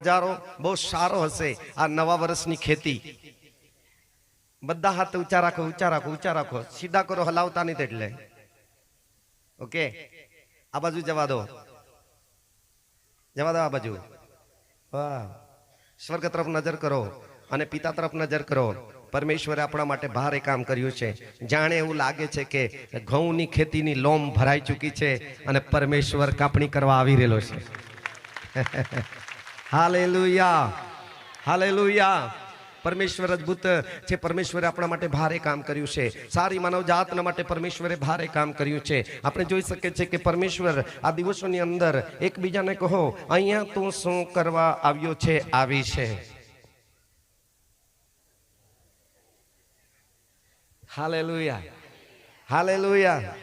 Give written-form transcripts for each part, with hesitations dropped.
નજારો બહુ સારો હશે। આ નવા વર્ષની ખેતી બધા હાથ ઊંચા રાખો, ઊંચા રાખો, ઊંચા રાખો, સીધા કરો, હલાવતા નહીં એટલે ઓકે। આ બાજુ જવા દો, જવા દો આ બાજુ। વાહ, સ્વર્ગ તરફ નજર કરો અને પિતા તરફ નજર કરો। પરમેશ્વરે આપણા માટે ભારે કામ કર્યું છે। જાણે એવું લાગે છે કે ઘઉંની ખેતીની લોમ ભરાઈ ચૂકી છે અને પરમેશ્વર કાપણી કરવા આવી રહેલો છે। Hallelujah, hallelujah. પરમેશ્વર અદ્ભુત છે। પરમેશ્વરે આપણા માટે ભારે કામ કર્યું છે। સારી માનવ જાતના માટે પરમેશ્વરે ભારે કામ કર્યું છે। આપણે જોઈ શકીએ છીએ કે પરમેશ્વર આ દિવસોની અંદર એકબીજાને કહો, અહીંયા તું શું કરવા આવ્યો છે, આવી છે। Hallelujah, hallelujah,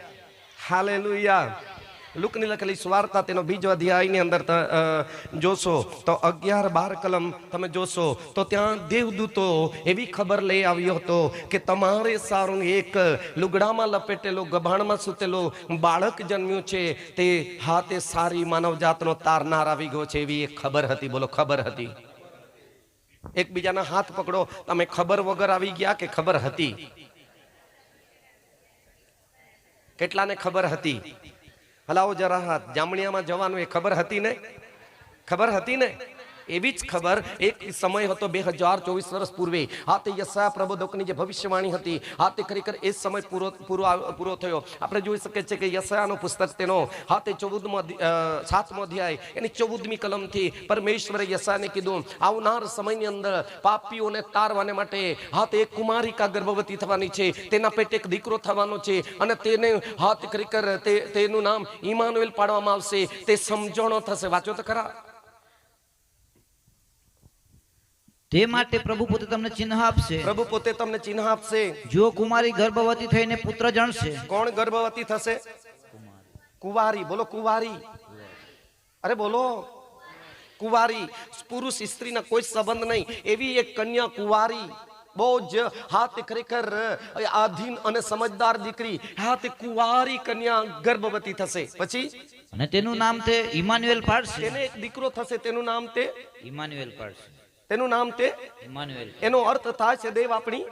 hallelujah. લુકની લખેલી સુવાર્તા તેનો 2 અધ્યાયની અંદર જોશો તો 11-12 કલમ તમે જોશો તો ત્યાં દેવદૂતો એવી ખબર લઈ આવ્યો હતો કે તમારે સારું એક લુગડામાં લપેટેલો, ગભાણમાં સૂતેલો બાળક જન્મ્યું છે, તે હાથે સારી માનવજાતનો તારનાર આવી ગયો છે, એવી એક ખબર હતી। બોલો, ખબર હતી। એકબીજાના હાથ પકડો, તમે ખબર વગર આવી ગયા કે ખબર હતી? કેટલાને ખબર હતી? હલાવો જરા હાથ। જામણિયામાં જવાનું એ ખબર હતી ને? ખબર હતી ને? એવી જ ખબર એક સમય હતો 2024 વર્ષ પૂર્વે। આ તે યશાયા પ્રબોધકની જે ભવિષ્યવાણી હતી, આ તે ખરેખર એ સમય પૂરો થયો। આપણે જોઈ શકીએ છીએ કે યશાયાનું પુસ્તક તેનો હા તે 7મો અધ્યાય એની 14મી કલમથી પરમેશ્વરે યશાયાને કીધું, આવનાર સમયની અંદર પાપીઓને તારવાને માટે હા તે એક કુમારિકા ગર્ભવતી થવાની છે, તેના પેટે એક દીકરો થવાનો છે અને તેને હા તે ખરેખર તેનું નામ ઇમાનુએલ પાડવામાં આવશે। તે સમજણો થશે। વાંચો તો ખરા। તે માટે પ્રભુ પોતે તમને ચિહ્ન આપશે। પ્રભુ પોતે તમને ચિહ્ન આપશે। જો કુમારી ગર્ભવતી થઈને પુત્ર જણશે। કોણ ગર્ભવતી થશે? કુંવારી। બોલો, કુંવારી। અરે બોલો, કુંવારી। પુરુષ સ્ત્રીના કોઈ સંબંધ નહીં, એવી એક કન્યા કુંવારી, બહુ જ હાથ ખરેખર આધીન અને સમજદાર દીકરી, હાથ કુંવારી કન્યા ગર્ભવતી થશે। પછી અને તેનું નામ તે ઇમાનુએલ પાડશે। તેને એક દીકરો થશે, તેનું નામ તે ઇમાનુએલ પાડશે। તેનું નામ તે ઇમાનુએલ। એનો અર્થ થાય છે દેવ આપણી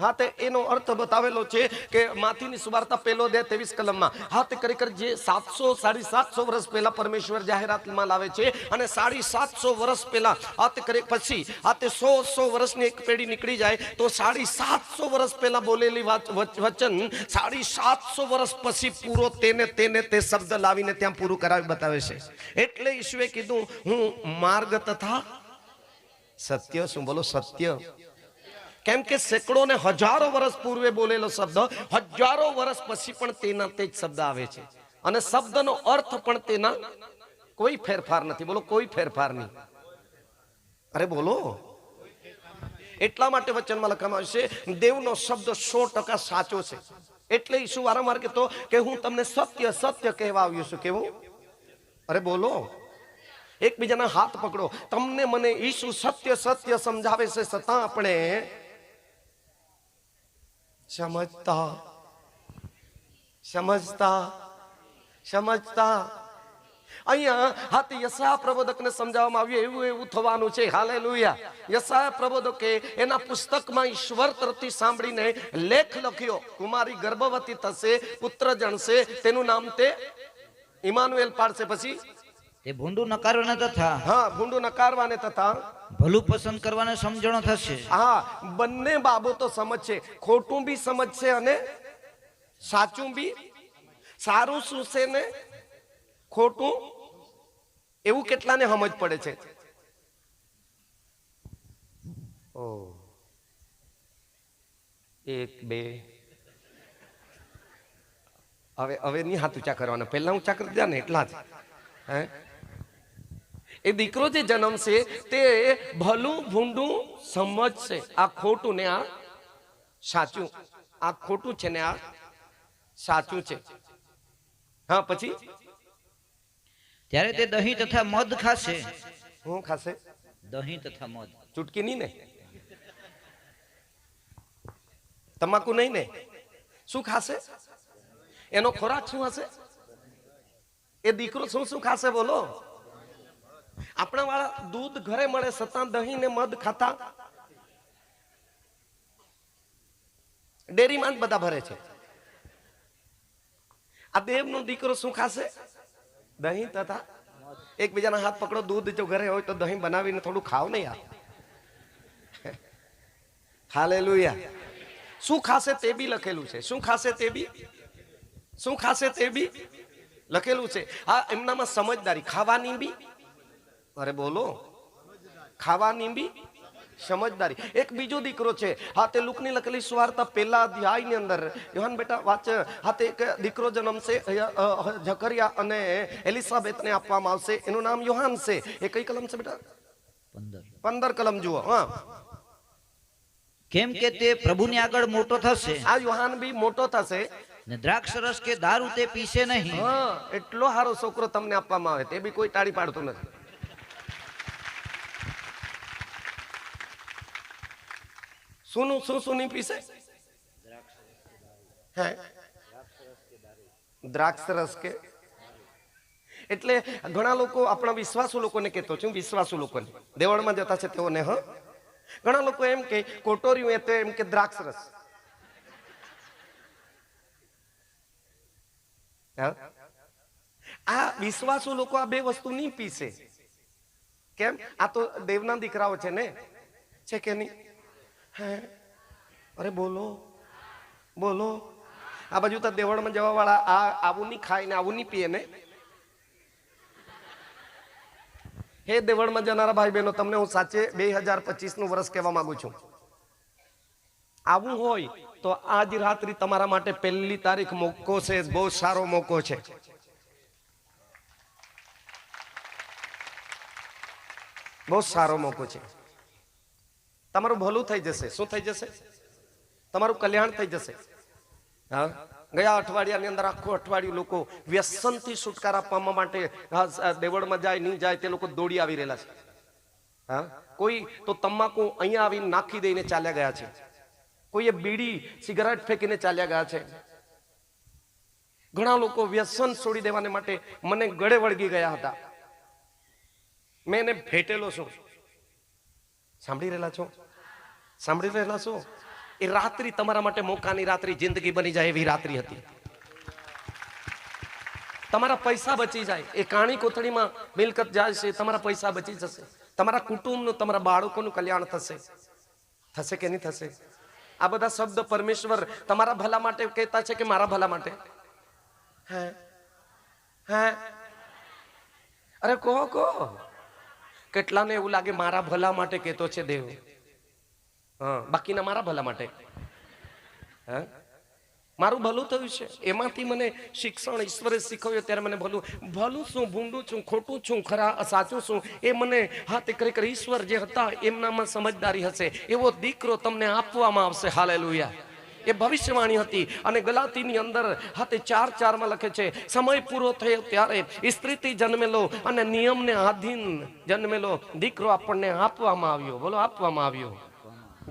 હા તે એનો અર્થ બતાવેલો છે કે માથીની સુવાર્તા 1:23 કલમમાં હા તે ખરેખર જે 750 વર્ષ પહેલા પરમેશ્વર જાહેરાતમાં લાવે છે અને 750 વર્ષ પહેલા આ તે ખરેખર પછી આ તે 100 વર્ષની એક પેઢી નીકળી જાય તો 750 વર્ષ પહેલા બોલેલી વચન 750 વર્ષ પછી પૂરો તેને તે શબ્દ લાવીને ત્યાં પૂરું કરાવી બતાવે છે। એટલે ઈશ્વરે કીધું, હું માર્ગ તથા સત્ય। શું બોલો? સત્ય। કેમ કે સેંકડો ને હજારો વર્ષ પૂર્વે બોલેલો શબ્દ હજારો વર્ષ પછી પણ તેના તે જ શબ્દ આવે છે અને શબ્દનો અર્થ પણ તેના કોઈ ફેરફાર નથી। બોલો, કોઈ ફેરફાર નહીં। અરે બોલો, એટલા માટે વચનમાં લખવામાં આવશે દેવનો શબ્દ 100% સાચો છે। એટલે ઈસુ વારંવાર કહેતો કે હું તમને સત્ય સત્ય કહેવા આવ્યો છું। કેવું? અરે બોલો, એકબીજાના હાથ પકડો। તમને મને ઈસુ સત્ય સત્ય સમજાવે છે, છતાં આપણે સમજતા અહીંયા હાથ યશાયા પ્રબોધકને સમજાવવામાં આવ્યું એવું થવાનું છે। હાલેલુયા। યશાયા પ્રબોધકે એના પુસ્તકમાં ઈશ્વર તરફથી સાંભળીને લેખ લખ્યો, કુમારી ગર્ભવતી થશે, પુત્ર જણશે, તેનું નામ તે ઇમાનુએલ પાડશે। પછી તે ભૂંડું નકારવાને તથા હા ભૂંડું નકારવાને તથા ભલું પસંદ કરવાને સમજણો થશે। હા, બંને બાબતો સમજશે। ખોટું બી સમજશે અને સાચું બી। સારું શું છે ને ખોટું, એવું કેટલાને સમજ પડે છે? ઓ 1 2 હવે નહીં હાથ ઊંચા કરવાના, પહેલા ઊંચા કરી દીધા ને એટલા જ। હે, એ દીકરો જે જન્મશે તે ભલું ભૂંડું સમજશે। આ ખોટું ને આ સાચું, આ ખોટું છે ને આ સાચું છે। હા, પછી ત્યારે તે દહીં તથા મધ ખાશે। શું ખાશે? દહીં તથા મધ। ચૂટકી નહીં ને? તમાકુ નહીં ને? શું ખાશે? એનો ખોરાક શું હશે? એ દીકરો શું શું ખાશે? બોલો। આપણા વાળા દૂધ ઘરે મળે છતાં દહીં ને મધ ખાતા ડેરીમાં જ બધા ભરે છે. આ દેવનો દીકરો શું ખાશે? દહીં તથા એકબીજાના હાથ પકડો. દૂધ જો ઘરે હોય તો દહીં બનાવીને થોડું ખાવ ને યાર. હાલેલુયા. શું ખાશે તે બી લખેલું છે. શું ખાશે તે બી, શું ખાશે તે બી લખેલું છે. હા, એમનામાં સમજદારી. ખાવાની બી, અરે બોલો, ખાવાની બી સમજદારી. એક બીજો દીકરો છે. હા, તે લુકની લખેલી સુવાર્તા પહેલા અધ્યાયની અંદર યોહાન બેટા વાંચ. હા, તે એક દીકરો જન્મશે જકરિયા અને એલિસાબેથને આપવામાં આવશે. એનું નામ યોહાન છે. એ કઈ કલમ છે બેટા? 15 કલમ જુઓ. હા, કેમ કે તે પ્રભુની આગળ મોટો થશે આ યોહાન બી મોટો થશે ને દ્રાક્ષ રસ કે દારૂ તે પીશે નહીં. હા, એટલો સારો છોકરો તમને આપવામાં આવે તે બી કોઈ તાળી પાડતું નથી. શું નહીં પીશે? હે, દ્રાક્ષ રસ કે. એટલે ઘણા લોકો આપણા વિશ્વાસુ લોકોને કહેતો છું, વિશ્વાસુ લોકોને દેવળમાં જતા છે તેઓને. હા, ઘણા લોકો એમ કે કોટોરિયું એ તો એમ કે દ્રાક્ષ રસ. આ વિશ્વાસુ લોકો આ બે વસ્તુ નહીં પીશે. કેમ? આ તો દેવના દીકરાઓ છે ને, છે કે નહીં? હે, અરે બોલો બોલો. આ બાજુ તો દેવળમાં જવા વાળા આ આવું નહીં ખાય ને આવું નહીં પીએ ને. હે દેવળમાં જનારા ભાઈ બહેનો, તમને હું સાચે 2025 વર્ષ કહેવા માંગુ છું. આવું હોય તો આજ રાત્રિ તમારા માટે 1 તારીખ મોકો છે. બહુ સારો મોકો છે. બહુ સારો મોકો છે. તમારું ભલું થઈ જશે. શું થઈ જશે? તમારું કલ્યાણ થઈ જશે. હા, ગયા અઠવાડિયાની અંદર આખું અઠવાડિયું લોકો વ્યસનથી છુટકારા પામવા માટે દેવળમાં જાય નહીં જાય તે લોકો દોડી આવી રહેલા છે. હા, કોઈ તો તમાકુ અહીંયા આવીને નાખી દઈને ચાલ્યા ગયા છે. કોઈએ બીડી સિગારેટ ફેંકીને ચાલ્યા ગયા છે. ઘણા લોકો વ્યસન છોડી દેવાને માટે મને ગળે વળગી ગયા હતા. મેં એને ભેટેલો છું. સાંભળી રહેલા છો? સાંભળી રહેલા છો? એ રાત્રિ તમારા માટે મોકાની રાત્રિ જિંદગી બની જાય એવી રાત્રિ હતી. તમારા પૈસા બચી જાય. એ કાણી કોથળીમાં મિલકત જાય છે, તમારા પૈસા બચી જશે. તમારા કુટુંબનું, તમારા બાળકોનું કલ્યાણ થશે. થશે કે નહીં થશે? આ બધા શબ્દ પરમેશ્વર તમારા ભલા માટે કહેતા છે કે મારા ભલા માટે? હે, હે, અરે કહો. કેટલાને એવું લાગે મારા ભલા માટે કહેતો છે દેવ. હા, બાકીના મારા ભલા માટે. હા, મારું ભલું થયું છે. એમાંથી મને શિક્ષણ ઈશ્વરે શીખવ્યું ત્યારે મને ભલું શું, ભૂંડું છું, ખોટું છું, ખરા સાચું છું, એ મને હાથે ખરેખર ઈશ્વર જે હતા એમનામાં સમજદારી હશે એવો દીકરો તમને આપવામાં આવશે. હાલેલુયા. એ ભવિષ્યવાણી હતી. અને ગલાતીની અંદર હાથે 4:4 લખે છે, સમય પૂરો થયો ત્યારે સ્ત્રીથી જન્મેલો અને નિયમને આધીન જન્મેલો દીકરો આપણને આપવામાં આવ્યો. બોલો, આપવામાં આવ્યો.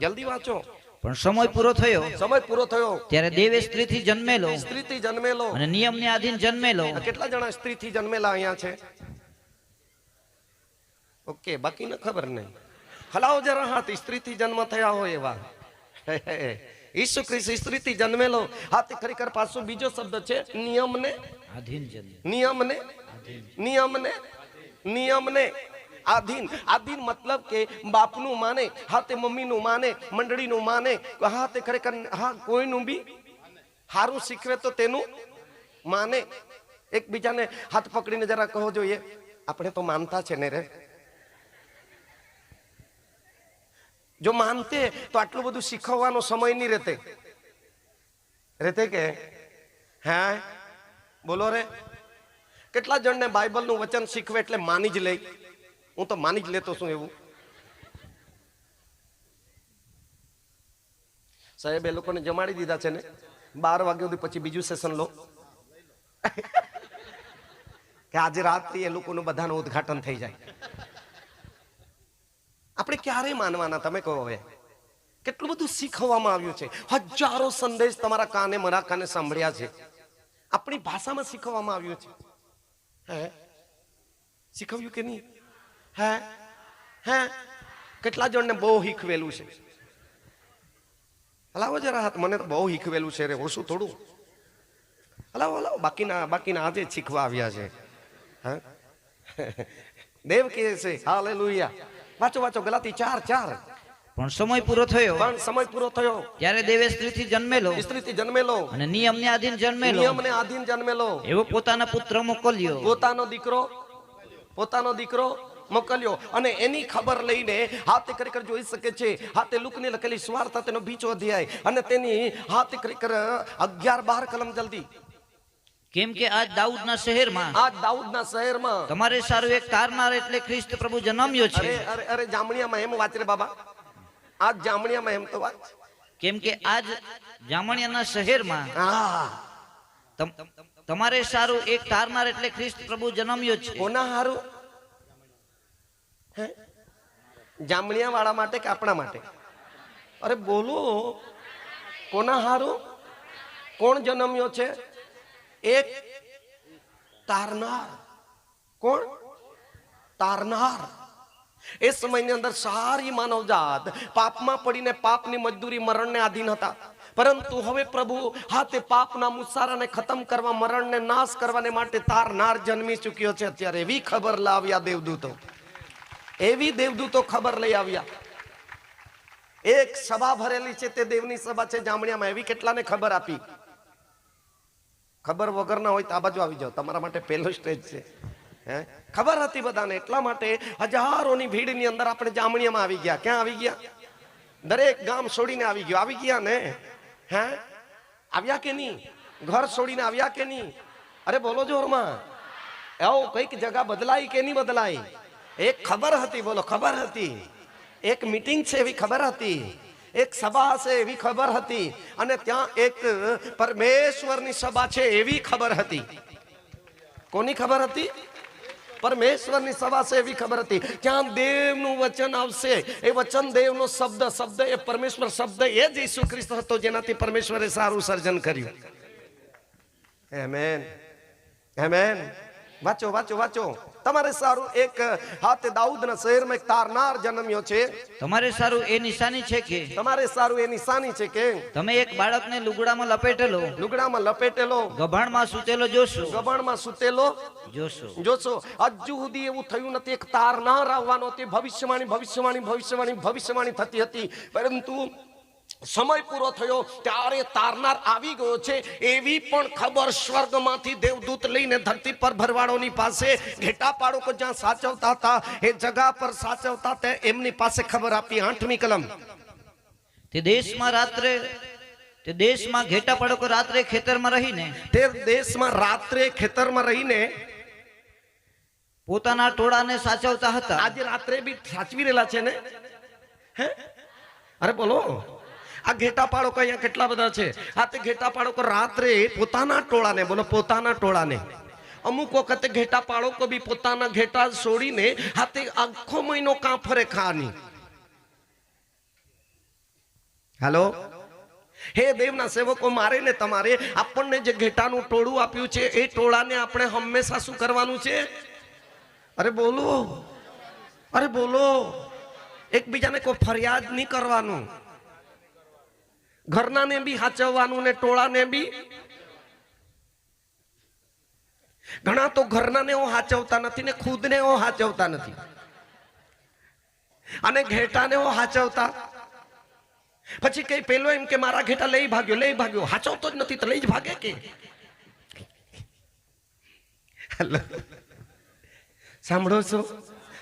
જલ્દી વાંચો. પણ સમય પૂરો થયો, સમય પૂરો થયો ત્યારે દેવે સ્ત્રીથી જન્મેલો સ્ત્રીથી જન્મેલો અને નિયમને આધીન જન્મેલો. કેટલા જણા સ્ત્રીથી જન્મેલા અહીંયા છે? ઓકે, બાકીને ખબર નહીં. હલાવો જરા હાથ. સ્ત્રીથી જન્મ થયા હોય એવા. ઈસુ ખ્રિસ્ત સ્ત્રીથી જન્મેલો. હાથ ખરેખર પાછો બીજો શબ્દ છે નિયમને આધીન જન્મે. નિયમને આધીન. આધીન મતલબ કે બાપનું માને, હાથે મમ્મીનું માને, મંડળીનું માને, હાથે ખરેખર હા કોઈનું બી હારું શીખવે તો તેનું માને. એકબીજાને હાથ પકડીને જરા કહો જોઈએ, આપણે તો માનતા છે ને રે. જો માનતે તો આટલું બધું શીખવવાનો સમય નહીં રહેતે કે? હા, બોલો રે. કેટલા જણને બાઇબલનું વચન શીખવે એટલે માની જ લે. હું તો માની જ લેતો છું એવું. સાહેબ એ લોકોને જમાડી દીધા છે ને 12 વાગ્યા સુધી, પછી બીજું સેશન લો કે આજે રાત્રિ એ લોકોનું બધાનું ઉદ્ઘાટન થઈ જાય. આપણે ક્યારે માનવાના? તમે કહો. હવે કેટલું બધું શીખવવામાં આવ્યું છે. હજારો સંદેશ તમારા કાને મારા કાને સાંભળ્યા છે. આપણી ભાષામાં શીખવવામાં આવ્યું છે. હે, શીખવ્યું કે નહીં? હે હે કેટલા જણને બહુ શીખવેલું છે? હલાવો જરા હાથ. મને તો બહુ શીખવેલું છે રે, ઓછું થોડું. હલાવો હલાવો. બાકીના આજે જ શીખવા આવ્યા છે. હા દેવ કહે છે હાલેલુયા. વાંચો ગલાતી 4:4. પણ સમય પૂરો થયો, પણ સમય પૂરો થયો ત્યારે દેવે સ્ત્રીથી જન્મેલો સ્ત્રીથી જન્મેલો અને નિયમને આધીન જન્મેલો નિયમને આધીન જન્મેલો એવો પોતાના પુત્ર મોકલ્યો. પોતાનો દીકરો મોકલ્યો. અને એની ખબર લઈને હાથે કરી જોઈ શકે છે. હાથે લુકની લખેલી સુવાર્તા તેનો 20 અધ્યાય અને તેની હાથે કરી 11-12 કલમ જલ્દી. કેમ કે આજ દાઉદના શહેરમાં તમારે સારું એક તારનાર એટલે ખ્રિસ્ત પ્રભુ જન્મ્યો છે. અરે જામણિયામાં એમ વાંચ રે બાબા. આજ જામણિયામાં એમ તો વાત. કેમ કે આજ જામણિયાના શહેરમાં તમારે સારું એક તારનાર એટલે ખ્રિસ્ત પ્રભુ જન્મ્યો છે. કોના હારું? જામણિયા વાળા માટે કે આપણા માટે? અરે બોલો, કોના હારું? કોણ જન્મ્યો છે? એક તારનાર. કોણ? તારનાર. એ સમયની અંદર સારી માનવજાત પાપમાં પડીને પાપની મજદૂરી મરણને આધીન હતા. પરંતુ હવે પ્રભુ હાથે પાપના મુસારાને ખતમ કરવા, મરણને નાશ કરવાને માટે તારનાર જન્મી ચૂક્યો છે. અત્યારે એવી ખબર લાવ્યા દેવદૂતો ખબર લઈ આવ્યા. એક સભા ભરેલી છે, તે દેવની સભા છે જામણિયામાં. એવી કેટલાને ખબર આપી? ખબર વગર ના હોય તો આ બાજુ આવી જાઓ, તમારા માટે પહેલો સ્ટેજ છે. ખબર હતી બધાને, એટલા માટે હજારોની ભીડની અંદર આપણે જામણિયામાં આવી ગયા. ક્યાં આવી ગયા? દરેક ગામ છોડીને આવી ગયા ને? હે આવ્યા કે નહીં? ઘર છોડીને આવ્યા કે નહીં? અરે બોલો જોરમાં. એવો કઈક જગા બદલાઈ કે નહીં બદલાઈ? એક ખબર હતી, બોલો ખબર હતી. એક મીટિંગ છે એવી ખબર હતી. એક સભા છે એવી ખબર હતી. અને ત્યાં એક પરમેશ્વરની સભા છે એવી ખબર હતી. કોની ખબર હતી? પરમેશ્વરની સભા છે એવી ખબર હતી. ત્યાં દેવનું વચન આવશે. એ વચન દેવનો શબ્દ એ પરમેશ્વર શબ્દ એ જ ઈસુ ખ્રિસ્ત હતો, જેનાથી પરમેશ્વરે સારું સર્જન કર્યું. Amen amen. વાંચો. તમારે સારું એક હાથે દાઉદના શહેરમાં એક તારનાર જન્મ્યો છે. તમારે સારું એ નિશાની છે કે તમે એક બાળકને લુગડામાં લપેટેલો ગભાણમાં સૂતેલો જોશો. હજુ સુધી એવું થયું નથી. એક તારનાર આવવાનો તે ભવિષ્યવાણી થતી હતી. પરંતુ સમય પૂરો થયો ત્યારે તારનાર આવી ગયો છે એવી પણ ખબર સ્વર્ગમાંથી દેવદૂત લઈને ધરતી પર ભરવાડોની પાસે, ઘેટા પાડોકો જ્યાં સાચવતા હતા એ જગા પર સાચવતા હતા, એમની પાસે ખબર આપી. 8મી કલમ. તે દેશમાં ઘેટા પાડોકો રાત્રે ખેતરમાં રહીને પોતાના ટોળાને સાચવતા હતા. આજે રાત્રે બી સાચવી રહેલા છે ને? હે અરે બોલો. આ ઘેટા પાડોકો અહીંયા કેટલા બધા છે. આ તે ઘેટા પાડોકો રાત્રે પોતાના ટોળાને અમુક વખતે ઘેટા પાડોકો બી પોતાના ઘેટા છોડીને હાથે આખો મહિનો કાં ફરે ખાની. હાલો, હે દેવના સેવકો, મારે ને તમારે આપણને જે ઘેટાનું ટોળું આપ્યું છે એ ટોળાને આપણે હંમેશા શું કરવાનું છે? અરે બોલો. એકબીજાને કોઈ ફરિયાદ નહીં કરવાનું. ઘરનાને બી હાચવવાનું ને ટોળાને બી. ઘણા તો ઘરનાને હાચવતા નથી ને ખુદને હાચવતા નથી, અને ઘેટાને હાચવતા. પછી કઈ પેલો એમ કે મારા ઘેટા લઈ ભાગ્યો. હાચવતો જ નથી તો લઈ જ ભાગે કે? સાંભળો છો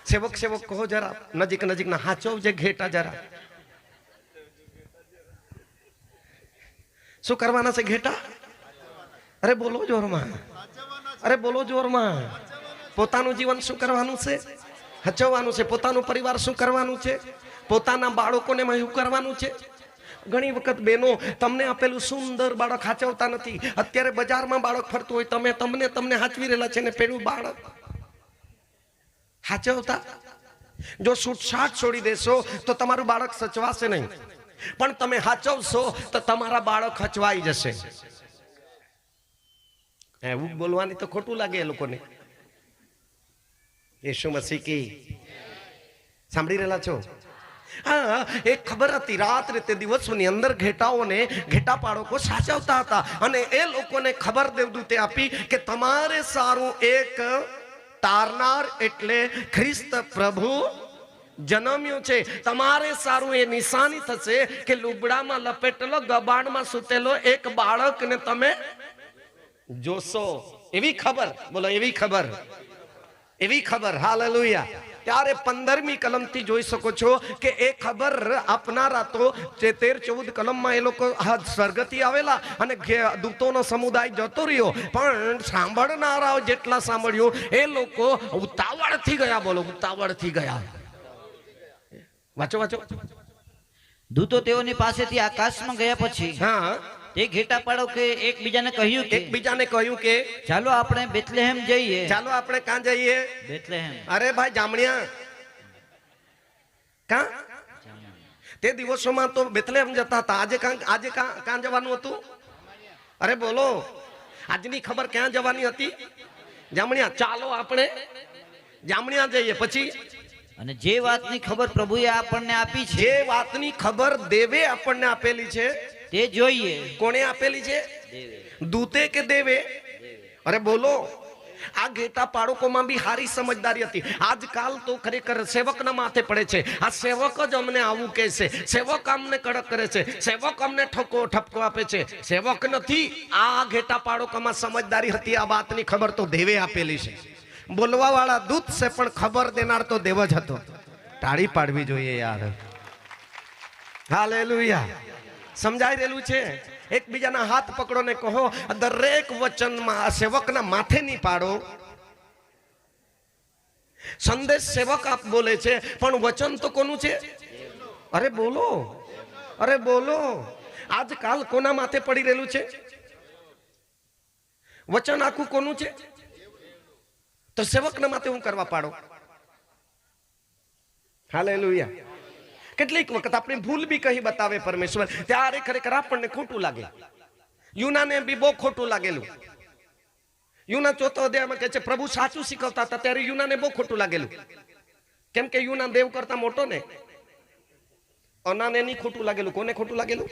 સેવક કહો જરા, નજીક ના હાચવજે ઘેટા જરા. શું કરવાના છે ઘેટા? અરે બોલો જોરમાં. પોતાનું જીવન શું કરવાનું છે? હચવવાનું છે. પોતાનું પરિવાર શું કરવાનું છે? પોતાના બાળકોને શું કરવાનું છે? ઘણી વખત બહેનો તમને આપેલું સુંદર બાળક હાચવતા નથી. અત્યારે બજારમાં બાળક ફરતું હોય, તમને હાચવી રહેલા છે ને પેલું બાળક હાચવતા. જો છૂટછાટ છોડી દેશો તો તમારું બાળક સચવાશે નહીં, પણ તમે હાચવશો તો તમારા બાળક હચવાઈ જશે. એવું બોલવાની તો ખોટું લાગે એ લોકોને. યીશુ મસીહ કી સાંભળી રહેલા છો? હા, એક ખબર હતી, રાત્રે તે દિવસોની અંદર ઘેટાઓને ઘેટા પાળકો સાચવતા હતા અને એ લોકોને ખબર દેવદૂતે આપી કે તમારે સારું એક તારનાર એટલે ખ્રિસ્ત પ્રભુ જન્મ્યો છે. તમારે સારું એ નિશાની થશે કે લુગડામાં લપેટેલો ગબાણમાં સૂતેલો એક બાળકને તમે જોશો. એવી ખબર, બોલો એવી ખબર, એવી ખબર. હાલેલુયા. ત્યારે 15મી કલમથી જોઈ શકો છો કે એ ખબર આપનારા તો 13-14 કલમમાં એ લોકો સ્વર્ગથી આવેલા અને દૂતોનો સમુદાય જતો રહ્યો, પણ સાંભળનારાઓ જેટલા સાંભળ્યું એ લોકો ઉતાવળથી ગયા. બોલો ઉતાવળથી ગયા. વાંચો વાંચો. દૂતો તેઓની પાસેથી આકાશમાં ગયા પછી હા, તે ઘેટા પાળકે એકબીજાને કહ્યું કે ચાલો આપણે બેથલેહેમ જઈએ. ચાલો આપણે ક્યાં જઈએ? બેથલેહેમ. અરે ભાઈ જામણિયા, ક્યાં? તે દિવસોમાં તો બેથલેહેમ જતા હતા. આજે ક્યાં જવાનું હતું? અરે બોલો, આજની ખબર ક્યાં જવાની હતી? જામણિયા. ચાલો આપણે જામણિયા જઈએ. પછી અને જે વાતની ખબર પ્રભુએ આપણને આપી છે, જે વાતની ખબર દેવે આપણને આપેલી છે તે જોઈએ. કોણે આપેલી છે? દૂતે કે દેવે? અરે બોલો, આ ઘેટા પાળકોમાં બી હારી સમજદારી હતી. આજકાલ તો ખરેખર સેવકના માથે પડે છે. આ સેવક જ અમને આવું કહે છે, સેવક અમને કડક કરે છે, સેવક અમને ઠપકો આપે છે. સેવક નથી. આ ઘેટા પાળકોમાં સમજદારી હતી. આ વાતની ખબર તો દેવે આપેલી છે. બોલવા વાળા દૂત છે પણ ખબર દેનાર તો દેવ જ હતો. તાળી પાડવી જોઈએ યાર. હાલેલુયા. સમજાઈ રહેલું છે? એકબીજાના હાથ પકડો ને કહો, દરેક વચનમાં સેવકના માથે નહીં પાડો. સંદેશ સેવક આપ બોલે છે પણ વચન તો કોનું છે? અરે બોલો, અરે બોલો. આજકાલ કોના માથે પડી રહેલું છે? વચન આખું કોનું છે? તો સેવકના માથે હું કરવા પાડો? હાલેલુયા. કેટલીક વખત આપણે ભૂલ બી કહી બતાવે પરમેશ્વર, ત્યારે ખરેખર આપણને ખોટું લાગે. યુનાને બી બહુ ખોટું લાગેલું. યુના 4 અધ્યાયમાં કહે છે પ્રભુ સાચું શીખવતા હતા ત્યારે યુનાને બહુ ખોટું લાગેલું. કેમ કે યુના દેવ કરતા મોટો ને. અનાને નહીં ખોટું લાગેલું. કોને ખોટું લાગેલું?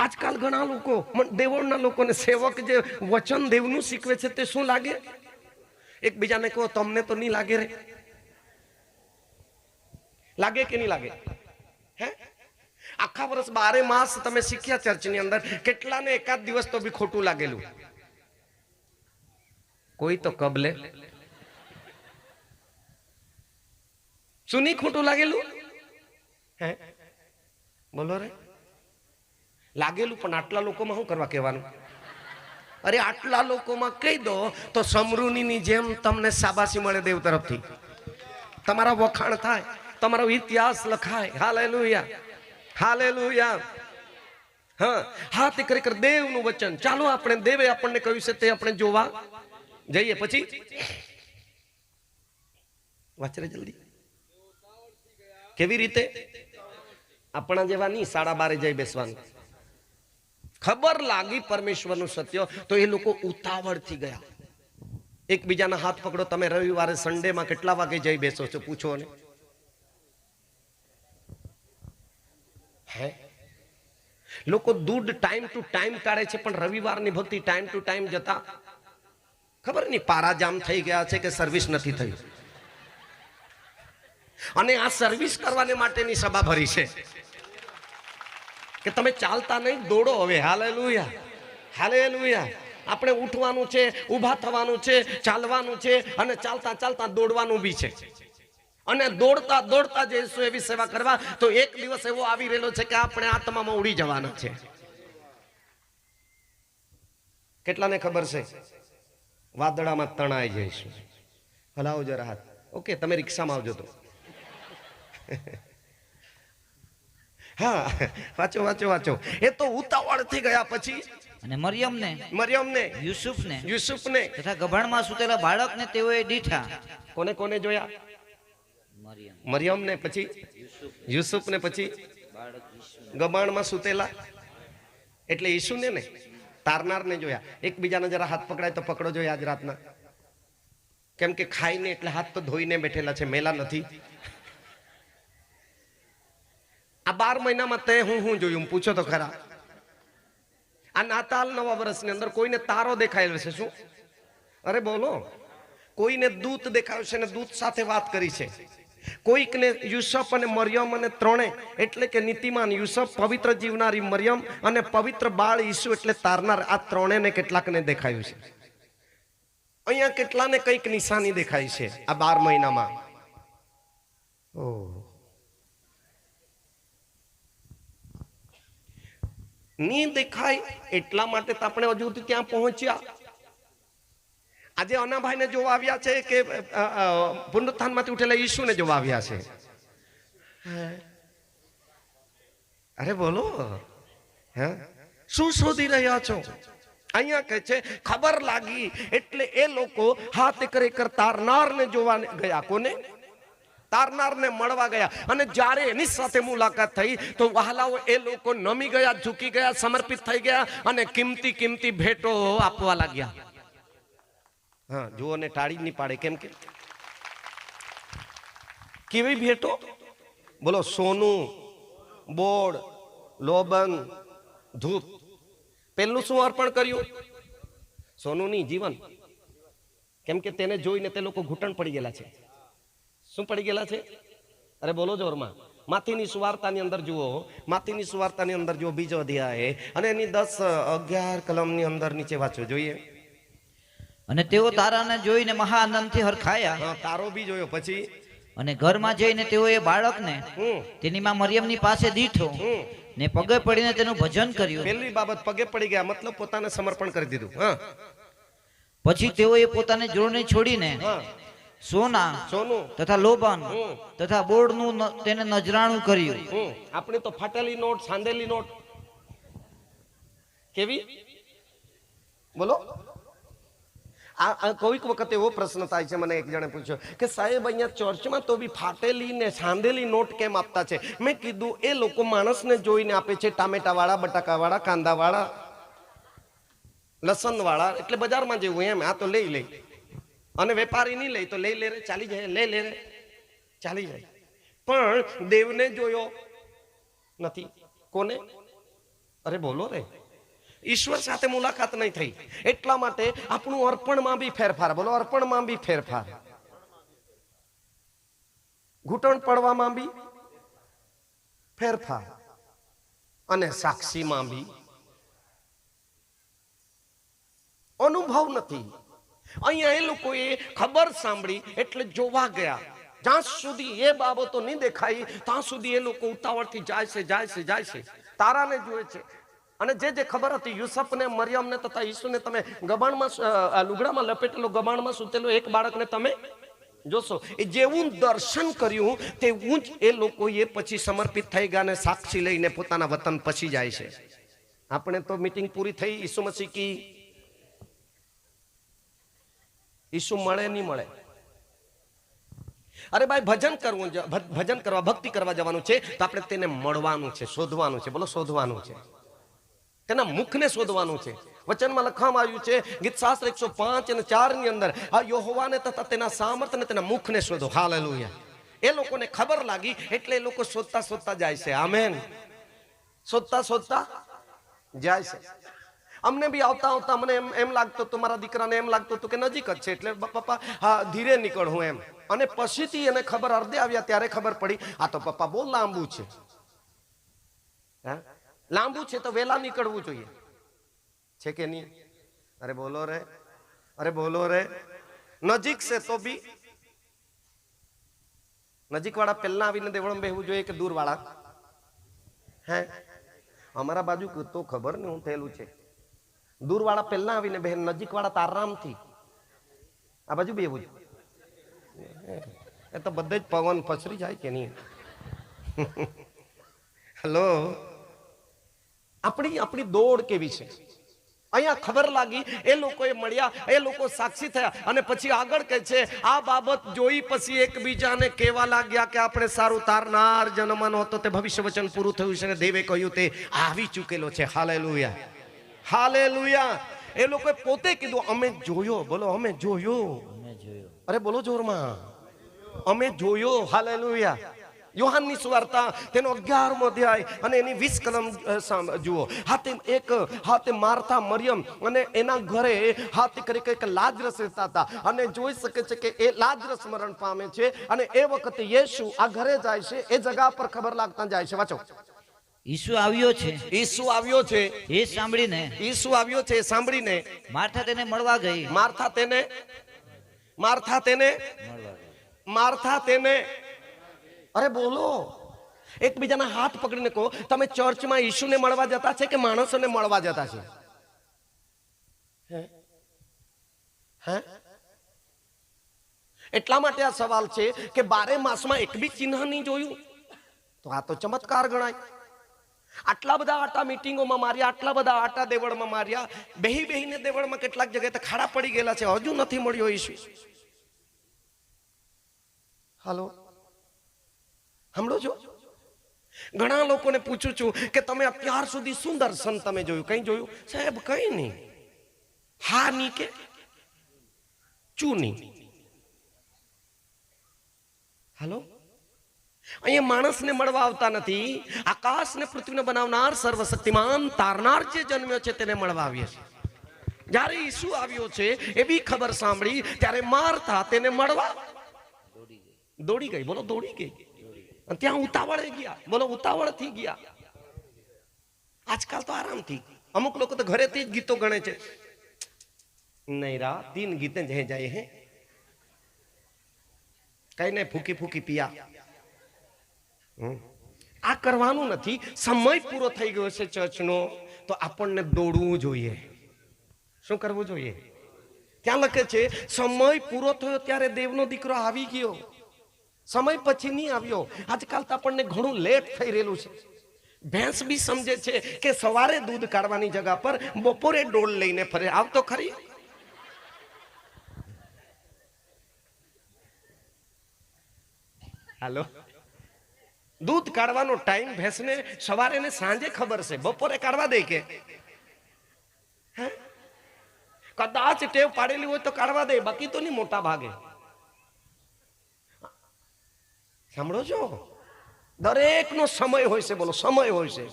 આજકાલ ઘણા લોકો, દેવોના લોકોને સેવક જે વચન દેવનું શીખવે છે તે શું લાગે? એકબીજાને કહો, તમને તો નહીં લાગે રે? લાગે કે નહીં લાગે? હે, આખા વર્ષ 12 માસ તમે શીખ્યા ચર્ચની અંદર, કેટલાને એકાદ દિવસ તો બી ખોટું લાગેલું? કોઈ તો કબલે. શું નહીં ખોટું લાગેલું? હે બોલો રે. લાગેલું, પણ આટલા લોકોમાં શું કરવા કહેવાનું? અરે આટલા લોકોમાં કહી દો તો સમરૂની જેમ તમને શાબાશી મળે દેવ તરફથી. તમારા વખાણ થાય, તમારો ઇતિહાસ લખાય. Hallelujah, hallelujah. હા હા, તે ખરેખર દેવનું વચન. ચાલો આપણે, દેવે આપણને કહ્યું છે તે આપણે જોવા જઈએ. પછી વાંચરે જલ્દી. કેવી રીતે? આપણા જેવા નહીં, 12:30 જઈ બેસવાનું. ખબર લાગી પરમેશ્વરનું સત્ય તો એ લોકો ઉતાવળથી ગયા. એકબીજાના હાથ પકડો. તમે રવિવારે સન્ડેમાં કેટલા વાગે જઈ બેસો છો? પૂછો ને. હે, લોકો દૂધ ટાઈમ ટુ ટાઈમ કાઢે છે, પણ રવિવારની ભક્તિ ટાઈમ ટુ ટાઈમ જતા ખબર નહીં પારા જામ થઈ ગયા છે કે સર્વિસ નથી થઈ. અને આ સર્વિસ કરવાને માટેની સભા ભરી છે કે તમે ચાલતા નહીં, દોડો હવે. Hallelujah, hallelujah. આપણે ઉઠવાનું છે, ઊભા થવાનું છે, ચાલવાનું છે અને ચાલતા ચાલતા દોડવાનું બી છે. અને દોડતા દોડતા જઈશું એવી સેવા કરવા તો એક દિવસ એવો આવી રહેલો છે કે આપણે આત્મામાં ઉડી જવાના છે. કેટલાને ખબર છે? વાદળામાં તણાઈ જઈશું. હલાવો જરા હાથ. ઓકે, તમે રિક્ષામાં આવજો તો. હા, વાંચો વાંચો વાંચો. એ તો ઉતાવળ થી ગયા. પછી અને મરિયમને, યુસુફને તથા ગભાણમાં સૂતેલા બાળકને તેઓએ દીઠા. કોને કોને જોયા? મરિયમને, પછી યુસુફને, પછી ગબાણમાં સૂતેલા એટલે ઈસુને ને તારનારને જોયા. એકબીજાને જરા હાથ પકડાય તો પકડો જોઈએ આજ રાતના. કેમ કે ખાઈને એટલે હાથ તો ધોઈને બેઠેલા છે, મેલા નથી. આ 12 મહિનામાં તે હું જોયું પૂછો તો ખરા. આ નાતાલ નવા વર્ષની અંદર કોઈને તારો દેખાયેલો છે શું? અરે બોલો. કોઈને દૂત દેખાયું છે ને દૂત સાથે વાત કરી છે. કોઈકને યુસુફ અને મરિયમ અને ત્રણે એટલે કે નીતિમાન યુસુફ, પવિત્ર જીવનારી મરિયમ અને પવિત્ર બાળ ઈસુ એટલે તારનાર, આ ત્રણેયને કેટલાકને દેખાયું છે. અહીંયા કેટલાને કઈક નિશાની દેખાય છે આ 12 મહિનામાં. ની દેખાય એટલા માટે તો આપણે હજુ સુધી ત્યાં પહોંચ્યા. આજે અનાભાઈને જોવા આવ્યા છે કે પુનરુત્થાનમાંથી ઉઠેલા ઈસુને જોવા આવ્યા છે? અરે બોલો, હે શું શોધી રહ્યા છો? અહીંયા કહે છે ખબર લાગી એટલે એ લોકો હાથ કરે કર તારનારને જોવા ગયા. કોને? તારનારને મળવા ગયા. અને જ્યારે એની સાથે મુલાકાત થઈ તો વહાલાઓ એ લોકો નમી ગયા, ઝૂકી ગયા, સમર્પિત થઈ ગયા અને કિંમતી કિંમતી ભેટો આપવા લાગ્યા. હા, જુઓ ને ટાળી નહીં પાડે. કેમ કે કેવી ભેટો બોલો? સોનું, બોળ, લોબન, ધૂપ. પેલું શું અર્પણ કર્યું? સોનું નહીં, જીવન. કેમ કે તેને જોઈને તે લોકો ઘૂંટણ પડી ગયેલા છે. શું પડી ગયેલા છે? અરે બોલો જોરમાં. માથીની સુવાર્તાની અંદર જુઓ, માથીની સુવાર્તાની અંદર જુઓ બીજો અધ્યાય અને એની 10-11 કલમની અંદર નીચે વાંચો જોઈએ. અને તેઓ તારાને જોઈને મહા આનંદથી હરખાયા. તારો બી જોયો. પછી અને ઘરમાં જઈને તેઓએ બાળકને તેની માં મરિયમની પાસે દીઠો ને પગે પડીને તેનું ભજન કર્યું. પહેલી બાબત પગે પડી ગયા, મતલબ પોતાને સમર્પણ કરી દીધું. પછી તેઓએ પોતાને જોડને છોડીને સોનું તથા લોબાન તથા બોળનું તેને નજરાણું કર્યું. આપણે તો ફાટેલી નોટ, સાંધેલી નોટ કેવી બોલો. કોઈક વખત એવો પ્રશ્ન થાય છે, મને એક જણે પૂછ્યો કે સાહેબ અહીંયા ચર્ચમાં તો બી ફાટેલી ને સાંધેલી નોટ કેમ આપતા છે? મેં કીધું એ લોકો માણસને જોઈને આપે છે, ટામેટા વાળા, બટાકા વાળા, કાંદા વાળા, લસણ વાળા, એટલે બજારમાં જેવું એમ. આ તો લઈ લે અને વેપારી નહીં લે તો લઈ લે રે, ચાલી જાય, લઈ લે રે, ચાલી જાય. પણ દેવને જોયો નથી. કોને? અરે બોલો રે. ઈશ્વર સાથે મુલાકાત નહીં થઈ. એટલા માટે આપણું અર્પણમાં બી ફેરફાર. બોલો, અર્પણમાં બી ફેરફાર, ઘૂંટણ પડવામાં બી ફેરફાર અને સાક્ષીમાં બી અનુભવ નથી. અહીંયા એ લોકોએ ખબર સાંભળી એટલે જોવા ગયા. જ્યાં સુધી એ બાબતો નહીં દેખાઈ ત્યાં સુધી એ લોકો ઉતાવળથી જાય છે. તારાને જુએ છે. અને જે ખબર હતી યુસુફને, મરિયમને તથા ઈસુને, તમે ગબાણમાં લુગડામાં લપેટેલો, ગબાણમાં સૂતેલો એક બાળકને તમે જોશો. એ જેવું દર્શન કર્યું તેવું જ એ લોકોએ પછી સમર્પિત થઈ ગયા અને સાક્ષી લઈને પોતાના વતન પછી જાય છે. આપણે તો મીટિંગ પૂરી થઈ, ઈસુ મસીહ કી, ઈસુ મળે નહીં મળે. અરે ભાઈ ભજન કરવા, ભક્તિ કરવા જવાનું છે તો આપણે તેને મળવાનું છે, શોધવાનું છે. બોલો, શોધવાનું છે. તેના મુખને શોધવાનું છે. વચનમાં લખવામાં આવ્યું છે ગીતશાસ્ત્ર 105 અને 4 ની અંદર, આ યહોવાને તથા તેના સામર્થ્ય અને તેના મુખને શોધો. હાલેલુયા. એ લોકોને ખબર લાગી એટલે એ લોકો શોધતા જાય છે. આમેન. શોધતા જાય છે. અમને બી આવતા મને એમ લાગતું હતું, મારા દીકરાને એમ લાગતું હતું કે નજીક જ છે એટલે પપ્પા હા ધીરે નીકળું એમ. અને પછીથી એને ખબર, અર્ધે આવ્યા ત્યારે ખબર પડી આ તો પપ્પા બહુ લાંબુ છે. લાંબુ છે તો વેલા નીકળવું જોઈએ, છે કે નહીં? અરે બોલો રે, અરે બોલો રે. નજીક છે તો બી નજીક વાળા પહેલા આવીને દેવળમાં બેહવું જોઈએ કે દૂર વાળા? હે, અમારા બાજુ તો ખબર નહીં હું થયેલું છે. દૂર વાળા પહેલા આવીને બહેન, નજીક વાળા તારામથી આ બાજુ બેહવું. એ તો બધે જ પવન ફસરી જાય કે નહીં? હેલો, આપણી દોડ કેવી છે? અહીંયા ખબર લાગી, એ લોકોએ મળ્યા, એ લોકો સાક્ષી થયા અને પછી આગળ કહે છે આ બાબત જોઈ પછી એકબીજાને કહેવા લાગ્યા કે આપણે સારું તારનાર જન્મવાનો હતો તે ભવિષ્ય વચન પૂરું થયું છે અને દેવે કહ્યું તે આવી ચૂકેલો છે. Hallelujah, hallelujah. એ લોકોએ પોતે કીધું અમે જોયો. બોલો, અમે જોયો. અરે બોલો જોરમાં. અમે જોયો. હાલેલુયા. યોહાનની સુવાર્તા તેનો 11મો અધ્યાય અને એની 20 કલમ જુઓ. હાથે માર્થા મરિયમ અને એના ઘરે હાથે કરી કઈક લાજરસ રહેતા હતા અને જોઈ શકે છે કે એ લાજરસ મરણ પામે છે અને એ વખતે યેસુ આ ઘરે જાય છે. એ જગા પર ખબર લાગતા જાય છે. વાંચો. ઈસુ આવ્યો છે. ઈસુ આવ્યો છે. એ સાંભળીને ઈસુ આવ્યો છે સાંભળીને માર્થા તેને મળવા ગઈ. માર્થા તેને અરે બોલો. એકબીજાના હાથ પકડીને કહો, તમે ચર્ચમાં ઈસુને મળવા જતા છે કે માણસોને મળવા જતા છે? હે? એટલા માટે આ સવાલ છે કે 12 માસમાં એક બી ચિહ્ન નહીં જોયું તો આ તો ચમત્કાર ગણાય. આટલા બધા આટા મીટિંગોમાં માર્યા, આટલા બધા આટા દેવળમાં માર્યા, બેહીને દેવળમાં કેટલાક જગ્યાએ તો ખાડા પડી ગયેલા છે, હજુ નથી મળ્યો ઈસુ. હાલો, સાંભળો છો? ઘણા લોકોને પૂછું છું કે તમે અત્યાર સુધી શું દર્શન તમે જોયું? કઈ જોયું? સાહેબ કઈ નહીં. હા ની કે ચૂની. હાલો, અહીંયા માણસને મળવા આવતા નથી, આકાશ ને પૃથ્વીને બનાવનાર સર્વશક્તિમાન તારનાર જે જન્મ્યો છે તેને મળવા આવીએ છીએ. જ્યારે ઈસુ આવ્યો છે એવી ખબર સાંભળી ત્યારે માર્થા તેને મળવા દોડી ગઈ. બોલો, દોડી ગઈ. ત્યાં ઉતાવળે ગયા. બોલો, ઉતાવળ થી ગયા. આજકાલ તો આરામથી અમુક લોકો તો ઘરેથી જ ગીતો ગણે છે. નહીં રા 3 ગીતે જ જાય હે, કઈ નહીં, ફૂકી ફૂકી પિયા. આ કરવાનું નથી. સમય પૂરો થઈ ગયો છે ચર્ચનો, તો આપણને દોડવું જોઈએ. શું કરવું જોઈએ? ત્યાં લખે છે સમય પૂરો થયો ત્યારે દેવનો દીકરો આવી ગયો, સમય પછી નહીં આવ્યો. આજકાલ તો આપણને ઘણું લેટ થઈ રહેલું છે. ભેંસ બી સમજે છે કે સવારે દૂધ કાઢવાની જગ્યા પર બપોરે ડોલ લઈને ફરે. આવતો ખરી? હાલો, દૂધ કાઢવાનો ટાઈમ ભેંસને સવારે ને સાંજે ખબર છે, બપોરે કાઢવા દે કે? કદાચ ટેવ પાડેલી હોય તો કાઢવા દે, બાકી તો નહીં મોટા ભાગે. સાંભળો છો? દરેકનો સમય હોય છે. બોલો, સમય હોય છે.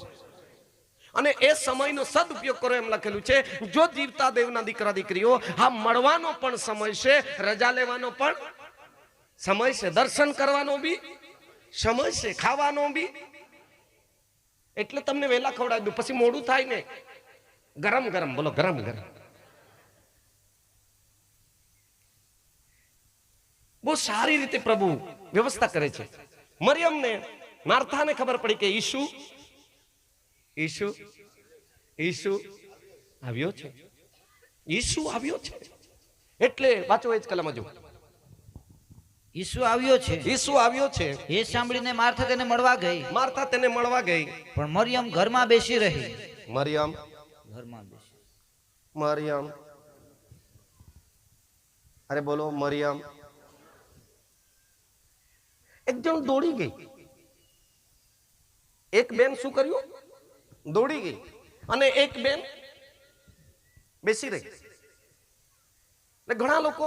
અને એ સમયનો સદુપયોગ કરો એમ લખેલું છે. જો જીવતા દેવના દીકરા દીકરીઓ, હા મળવાનો પણ સમય છે, રજા લેવાનો પણ સમય છે, દર્શન કરવાનો બી સમય છે, ખાવાનો બી. એટલે તમને વહેલા ખવડાવી દઉં, પછી મોડું થાય ને. ગરમ ગરમ. બોલો, ગરમ ગરમ. બહુ સારી રીતે પ્રભુ વ્યવસ્થા કરે છે. મરિયમને, માર્થાને ખબર પડી કે ઈસુ આવ્યો છે. ઈસુ આવ્યો છે એટલે વાંચો એ જ કલમ હજુ. ઈસુ આવ્યો છે. ઈસુ આવ્યો છે એ સાંભળીને માર્થા તેને મળવા ગઈ. માર્થા તેને મળવા ગઈ, પણ મરિયમ ઘરમાં બેસી રહી. મરિયમ અરે બોલો, મરિયમ એક જણ દોડી ગઈ. એક બેન શું કર્યું? દોડી ગઈ. અને એક બેન બેસી રહી. ઘણા લોકો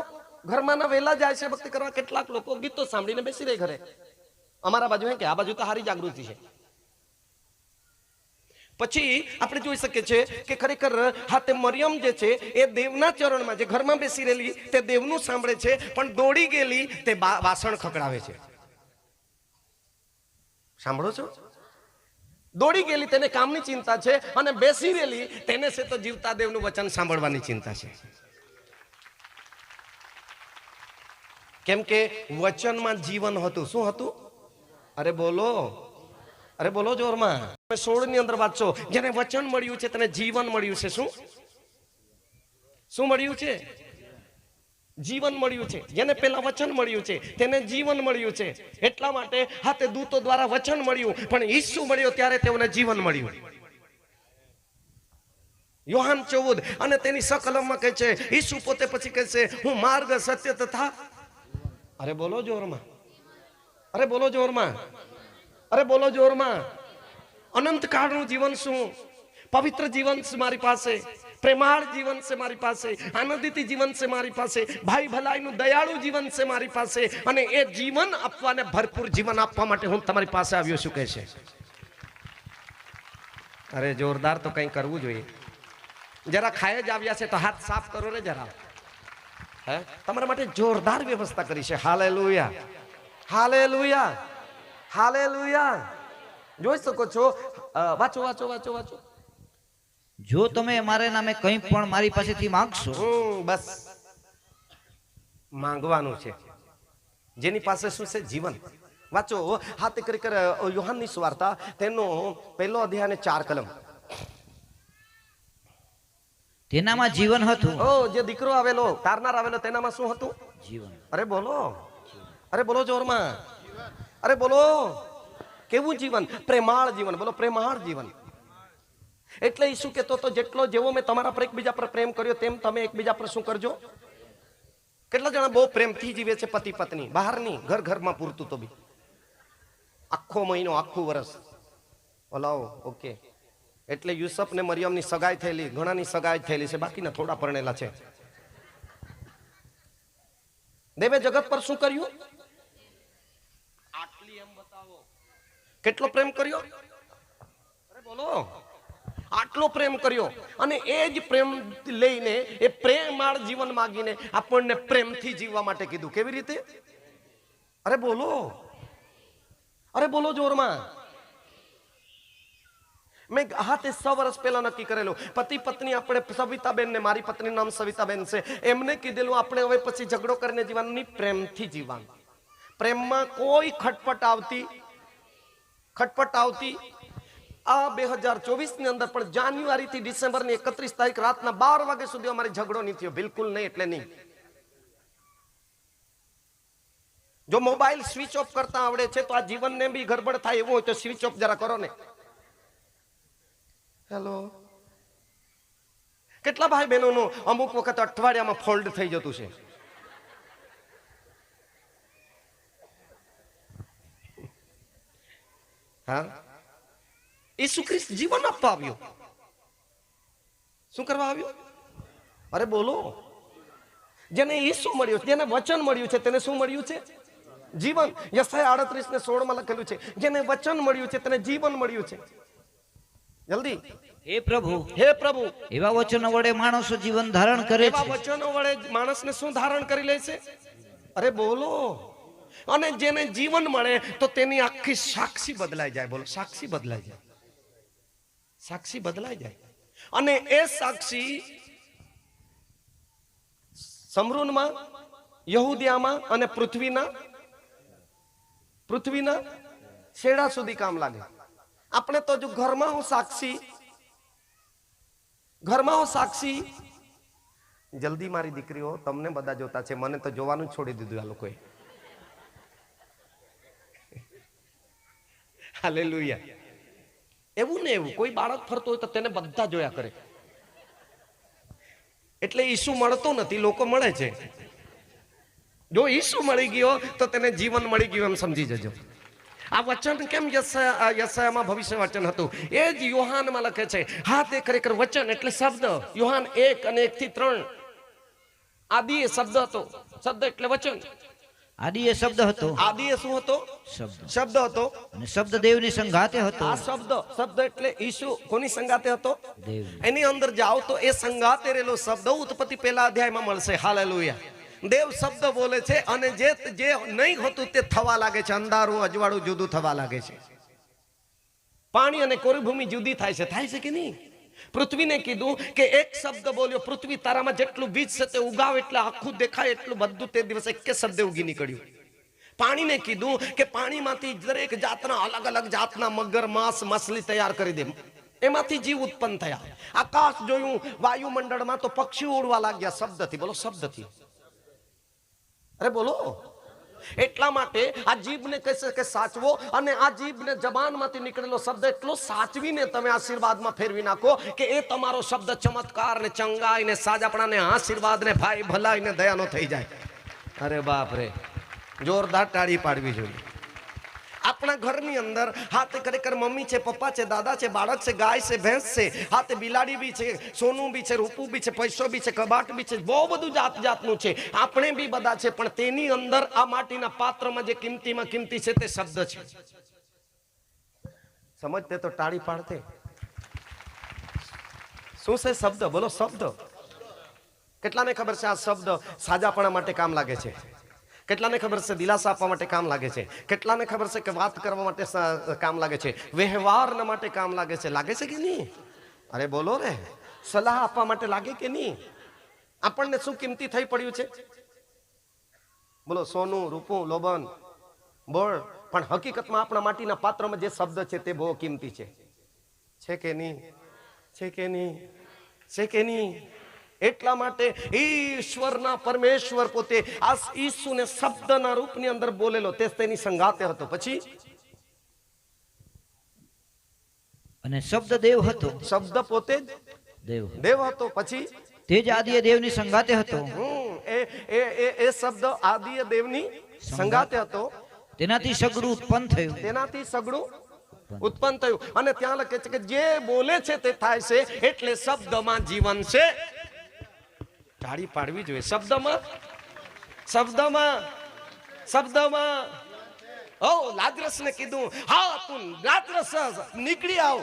ઘરમાં ના વેલા જાય છે ભક્તિ કરવા. કેટલાક લોકો ગીતો સાંભળીને બેસી રહી ઘરે. અમારા બાજુ કે આ બાજુ તો સારી જાગૃતિ છે. પછી આપણે જોઈ શકીએ છીએ કે ખરેખર હા તે મરિયમ જે છે એ દેવના ચરણમાં, જે ઘરમાં બેસી રહેલી તે દેવનું સાંભળે છે, પણ દોડી ગયેલી તે વાસણ ખકડાવે છે. સાંભળો છો? દોડી ગયેલી તેને કામની ચિંતા છે, અને બેસી રહેલી તેને છે તો જીવતા દેવનું વચન સાંભળવાની ચિંતા છે. કેમ કે વચનમાં જીવન હતું. શું હતું? અરે બોલો જોરમાં. 16 ની અંદર વાંચો, જેને વચન મળ્યું છે તેને જીવન મળ્યું છે. શું મળ્યું છે? જીવન મળ્યું છે. જેને પેલા વચન મળ્યું છે તેને જીવન મળ્યું છે. એટલા માટે હા તે દૂતો દ્વારા વચન મળ્યું, પણ ઈસુ મળ્યો ત્યારે તેઓને જીવન મળ્યું. યોહાન 14 અને તેની સકલમમાં કહે છે, ઈસુ પોતે પછી કહે છે, હું માર્ગ, સત્ય તથા અરે બોલો જોરમાં. અનંત કાળનું જીવન શું? પવિત્ર જીવન મારી પાસે. પ્રેમાળ જીવન છે મારી પાસે, આનંદિત જીવન છે મારી પાસે, ભાઈ ભલાઈનું દયાળુ જીવન છે મારી પાસે, અને એ જીવન આપવાને ભરપૂર જીવન આપવા માટે હું તમારી પાસે આવ્યો છું કહે છે. અરે જોરદાર તો કંઈ કરવું જોઈએ. જરા ખાય જ આવ્યા છે તો હાથ સાફ કરો રે જરા. હે તમારા માટે જોરદાર વ્યવસ્થા કરી છે. Hallelujah, hallelujah, hallelujah. જોઈ શકો છો. વાંચો વાંચો વાંચો વાંચો. જો તમે મારા નામે કંઈ પણ મારી પાસેથી માંગશો, બસ માંગવાનું છે. જેની પાસે શું છે? જીવન. વાંચો હાથે કરી કર યોહાનની સુવાર્તા તેનો 1 અધ્યાય અને 4 કલમ. તેનામાં જીવન હતું. જે દીકરો આવેલો, તારનાર આવેલો, તેનામાં શું હતું? જીવન. અરે બોલો, અરે બોલો જોરમાં, અરે બોલો. કેવું જીવન? પ્રેમાળ જીવન. બોલો પ્રેમાળ જીવન. એટલે ઈસુ કહેતો તો જેટલો જેવો મેં તમારા પર એકબીજા પર પ્રેમ કર્યો તેમ તમે એકબીજા પર શું કરજો. કેટલા જણા બહુ પ્રેમથી જીવે છે પતિ પત્ની, બહાર નહીં, ઘર ઘરમાં પૂરતું તો બી આખો મહિનો, આખું વર્ષ. ઓલાઓ ઓકે. એટલે યુસુફ ને મરિયમની સગાઈ થયેલી, ઘણાની સગાઈ થયેલી છે, બાકીના થોડા પરણેલા છે. દેવે જગત પર શું કર્યું? આટલી એમ બતાવો કેટલો પ્રેમ કર્યો. અરે બોલો, આટલો પ્રેમ કર્યો. અને એ જ પ્રેમ લઈને, એ પ્રેમાળ જીવન માંગીને આપણને પ્રેમથી જીવવા માટે કીધું. કેવી રીતે? અરે બોલો, અરે બોલો જોરમાં. મેં હાથે 100 વર્ષ પહેલા નક્કી કરેલું, પતિ પત્ની આપણે સવિતાબેન ને, મારી પત્ની નામ સવિતાબેન છે, એમને કીધેલું આપણે હવે પછી ઝઘડો કરીને જીવવાનું નહીં, પ્રેમથી જીવવાનું. પ્રેમમાં કોઈ ખટપટ આવતી આ 2024 ની અંદર પણ જાન્યુઆરી થી ડિસેમ્બર ની 31 તારીખ રાતના 12 વાગ્યા સુધી અમારી ઝઘડો નહીં થયો. બિલકુલ નહીં, એટલે નહીં. જો મોબાઈલ સ્વિચ ઓફ કરતા આવડે છે તો આ જીવનને બી ગડબડ થાય એવું હોય તો સ્વિચ ઓફ જરા કરો ને. હેલો. કેટલા ભાઈ બહેનોનું અમુક વખત અઠવાડિયામાં ફોલ્ડ થઈ જતું છે. હા, ઈસુ ખ્રિસ્ત જીવન આપવા આવ્યો. શું કરવા આવ્યો? અરે બોલો. જેને ઈસુ મળ્યું, જેને વચન મળ્યું છે તેને શું મળ્યું છે? જીવન. યશાયા 38:16 માં લખેલું છે, જેને વચન મળ્યું છે તેને જીવન મળ્યું છે. જલ્દી. હે પ્રભુ, હે પ્રભુ, એવા વચનો વડે માણસો જીવન ધારણ કરે એવા છે. વચનો વડે માણસને શું ધારણ કરી લે છે? અરે બોલો. અને જેને જીવન મળે તો તેની આખી સાક્ષી બદલાઈ જાય. બોલો, સાક્ષી બદલાઈ જાય, સાક્ષી બદલાઈ જાય. અને એ સાક્ષી સમરૂનમાં, યહૂદિયામાં અને પૃથ્વીના છેડા સુધી કામ લાગે. આપણે તો જો ઘરમાં હું સાક્ષી. જલ્દી મારી દીકરીઓ, તમને બધા જોતા છે, મને તો જોવાનું જ છોડી દીધું આ લોકોએ. હાલેલુયા. એવું ને એવું કોઈ બાળક ફરતો હોય તો તેને બધા જોયા કરે. એટલે ઈસુ મળતો નથી, લોકો મળે છે. જો ઈસુ મળી ગયો તો તેને જીવન મળી ગયું એમ સમજી જજો. આ વચન કેમ યશાયામાં ભવિષ્ય વચન હતું, એ જ યોહાનમાં લખે છે. હા, તે ખરેખર વચન એટલે શબ્દ. યોહાન 1 અને 1 થી 3. આદિ એ શબ્દ હતો. શબ્દ એટલે વચન. આદિ એ શબ્દ હતો. આદિ એ શું હતો? શબ્દ હતો. અને શબ્દ દેવની સંગાતે હતો. આ શબ્દ એટલે ઈસુ કોની સંગાતે હતો? દેવ. એની અંદર જાઓ તો એ સંગાતે રહેલો શબ્દ ઉત્પત્તિ 1 અધ્યાયમાં મળશે. હાલેલુયા. દેવ શબ્દ બોલે છે અને જે નહીં હોતું તે થવા લાગે છે. અંધારું અજવાળું જુદું થવા લાગે છે. પાણી અને કોરી ભૂમિ જુદી થાય છે. થાય છે કે નહીં? પૃથ્વીને કીધું કે એક શબ્દ બોલ્યો, પૃથ્વી તારામાં જેટલું બીજ છે તે ઉગાવ, એટલે આખું દેખાય એટલું બધું તે દિવસે એક શબ્દે ઉગી નીકળ્યું. પાણીને કીધું કે પાણીમાંથી દરેક જાતના અલગ અલગ જાતના મગર, માસ, માછલી તૈયાર કરી દે. એમાંથી જીવ ઉત્પન્ન થયા. આકાશ જોયું, વાયુમંડળમાં તો પક્ષીઓ ઉડવા લાગ્યા. શબ્દથી. બોલો, શબ્દથી. અરે બોલો. એટલા માટે આ જીભને કહેશે કે સાચવો, અને આ જીભને જબાનમાંથી નીકળેલો શબ્દ એટલો સાચવીને તમે આશીર્વાદમાં ફેરવી નાખો કે એ તમારો શબ્દ ચમત્કાર ને ચંગાઈ ને સાજાપણા ને આશીર્વાદ ને ભાઈ ભલાઈ ને દયાનો થઈ જાય. અરે બાપ રે, જોરદાર તાળી પાડવી જોઈએ. આ આપણા ઘરની અંદર હાથે ખરેખર મમ્મી છે, પપ્પા છે, દાદા છે, બાળક છે, ગાય છે, ભેંસ છે, હાથે બિલાડી બી છે, સોનું બી છે, રૂપું બી છે, પૈસો બી છે, કબાટ બી છે, બહુ બધું જાત જાતનું છે. આપણે બી બધા છે, પણ તેની અંદર આ માટીના પાત્રમાં જે કિંમતીમાં કિંમતી છે તે શબ્દ છે. સમજતે તો તાળી પાડતે. શું છે શબ્દ? બોલો શબ્દ. કેટલાને ખબર છે આ શબ્દ સાજાપણા માટે કામ લાગે છે? કેટલાને ખબર છે દિલાસા આપવા માટે કામ લાગે છે? કેટલાને ખબર છે કે વાત કરવા માટે કામ લાગે છે? વ્યવહારના માટે કામ લાગે છે? લાગે છે કે નહીં? અરે બોલો રે. સલાહ આપવા માટે લાગે કે નહીં? આપણને શું કિંમતી થઈ પડ્યું છે? બોલો સોનું, રૂપું, લોબન, બોળ. પણ હકીકતમાં આપણા માટીના પાત્રમાં જે શબ્દ છે તે બહુ કિંમતી છે કે નહીં? છે કે નહીં? છે કે નહીં? એટલા માટે ઈશ્વરના પરમેશ્વર પોતે આ ઈસુને શબ્દના રૂપની અંદર બોલેલો, તે તેની સંગાતે હતો. પછી અને શબ્દ દેવ હતો. શબ્દ પોતે જ દેવ હતો. પછી તે જ આદિ દેવની સંગાતે હતો. એ શબ્દ આદિ દેવની સંગાતે હતો. તેનાથી સગડું ઉત્પન્ન થયું. તેનાથી સગડું ઉત્પન્ન થયું. અને ત્યાં લખે છે કે જે બોલે છે તે થાય છે, એટલે શબ્દમાં જીવન છે. તાળી પાડવી જોઈએ. શબ્દમાં, શબ્દમાં, શબ્દમાં. ઓ લાજરસ ને કીધું, હા તું લાજરસ નીકળી આવ.